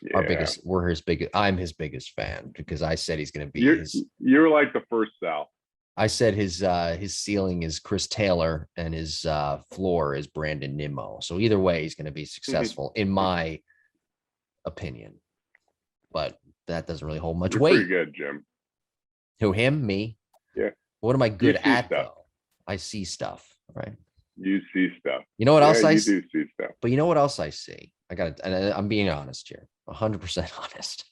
Yeah. I'm his biggest fan because I said he's gonna be you're like the first Sal. I said his ceiling is Chris Taylor and his floor is Brandon Nimmo. So either way, he's going to be successful in my opinion. But that doesn't really hold much weight. Pretty good, Jim. Who, him? Me? Yeah. What am I good at though? I see stuff, right? You see stuff. You know what else I see? You do see stuff. But you know what else I see? I'm being honest here, 100% honest.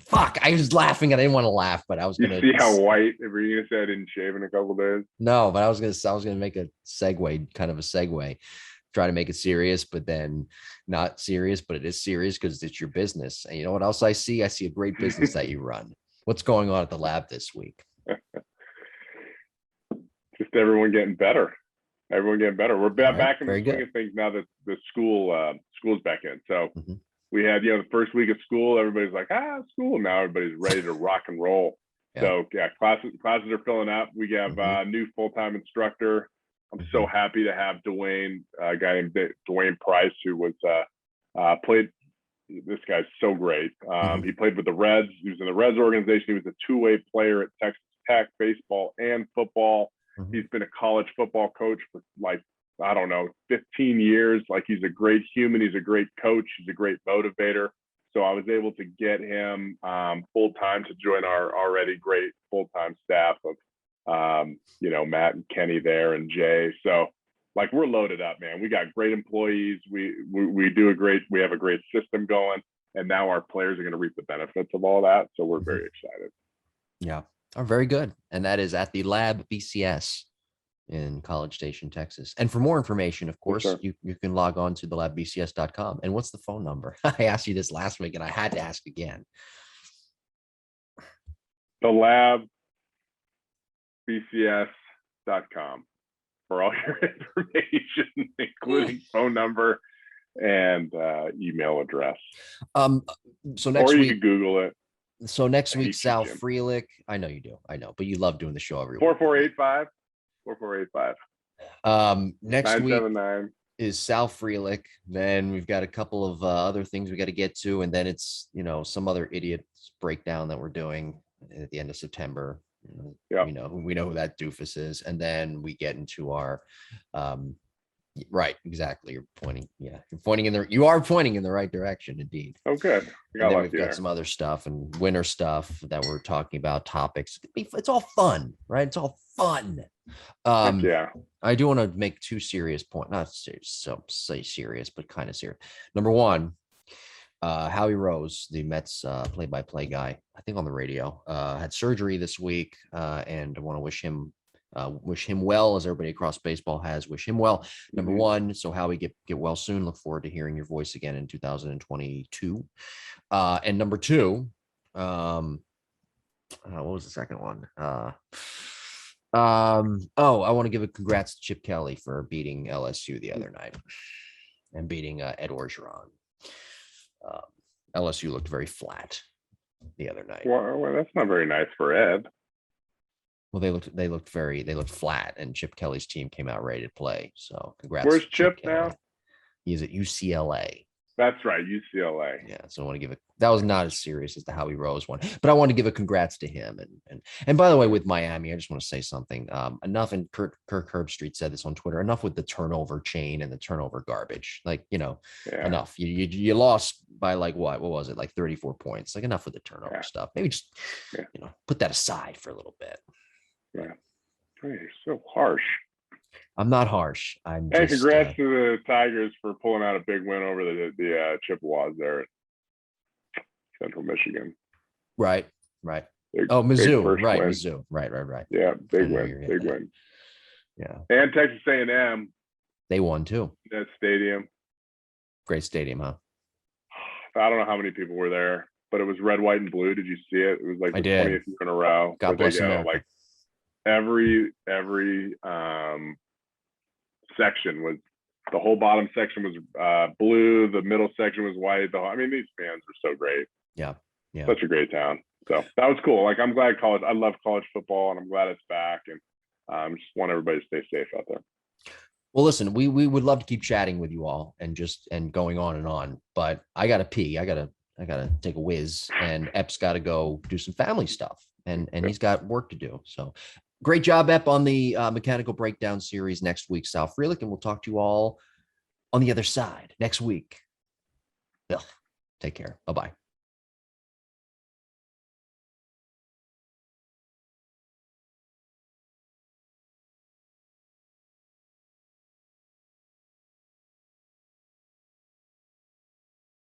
Fuck, I was laughing and I didn't want to laugh, but I was gonna see how white you said I didn't shave in a couple days. No, but I was gonna make a segue, try to make it serious, but then not serious, but it is serious because it's your business. And you know what else I see? I see a great business that you run. What's going on at the lab this week? Just everyone getting better. We're back in the swing of things now that the school's back in. So we had, the first week of school, everybody's like, school. Now everybody's ready to rock and roll. Yeah. So classes are filling up. We have a new full-time instructor. I'm so happy to have Dwayne, a guy named Dwayne Price, who was played. This guy's so great. He played with the Reds. He was in the Reds organization. He was a two-way player at Texas Tech, baseball and football. He's been a college football coach for 15 years. Like, he's a great human. He's a great coach. He's a great motivator. So I was able to get him full-time to join our already great full-time staff of, Matt and Kenny there and Jay. So we're loaded up, man. We got great employees. We have a great system going, and now our players are going to reap the benefits of all that. So we're very excited. Yeah. Oh, very good. And that is at the Lab BCS in College Station, Texas. And for more information, of course, you can log on to thelabbcs.com. And what's the phone number? I asked you this last week and I had to ask again. Thelabbcs.com for all your information, including phone number and email address. So next week, you can Google it. So next week, Sal Frelick. I know you do. I know, but you love doing the show every week. 4485. Next week is Sal Frelick. Then we've got a couple of other things we got to get to, and then it's some other idiot's breakdown that we're doing at the end of September. We know who that doofus is, and then we get into our right, exactly. You're pointing. Yeah, you are pointing in the right direction, indeed. Okay. And then we've got some other stuff and winter stuff that we're talking about, topics. It's all fun, right? It's all fun. I do want to make two serious points. Not serious, so say serious, but kind of serious. Number one, Howie Rose, the Mets play-by-play guy, I think on the radio, had surgery this week, and I want to wish him well, as everybody across baseball has. Wish him well. Number one, so Howie, get well soon. Look forward to hearing your voice again in 2022. And number two, what was the second one? I want to give a congrats to Chip Kelly for beating LSU the other night and beating Ed Orgeron. LSU looked very flat the other night. Well, that's not very nice for Ed. Well, they looked flat, and Chip Kelly's team came out ready to play. So congrats. Where's Chip now? He's at UCLA. That's right, UCLA. Yeah, so I want to give it. That was not as serious as the Howie Rose one, but I want to give a congrats to him. And by the way, with Miami, I just want to say something. Enough, and Kirk Herbstreit said this on Twitter. Enough with the turnover chain and the turnover garbage. Like, enough. You lost by like what was it? Like 34 points. Like, enough with the turnover stuff. Maybe just put that aside for a little bit. Yeah, you're so harsh. I'm not harsh. I'm hey, just, congrats to the Tigers for pulling out a big win over the Chippewas there at Central Michigan. Right. Mizzou. Right. Win. Mizzou. Right. Yeah, big win. Yeah. And Texas A&M. They won too. That stadium. Great stadium, huh? I don't know how many people were there, but it was red, white, and blue. Did you see it? It was like the 20th year in a row. God bless America. Like every section was, the whole bottom section was blue, the middle section was white. These fans were so great. Yeah. Such a great town. So that was cool. Like, I'm glad I love college football, and I'm glad it's back, and just want everybody to stay safe out there. Well, listen, we would love to keep chatting with you all and going on and on, but I gotta pee. I gotta take a whiz, and Ep's got to go do some family stuff, and he's got work to do. So great job, Ep, on the mechanical breakdown series next week, Sal Freelick, and we'll talk to you all on the other side next week. Ugh. Take care. Bye-bye.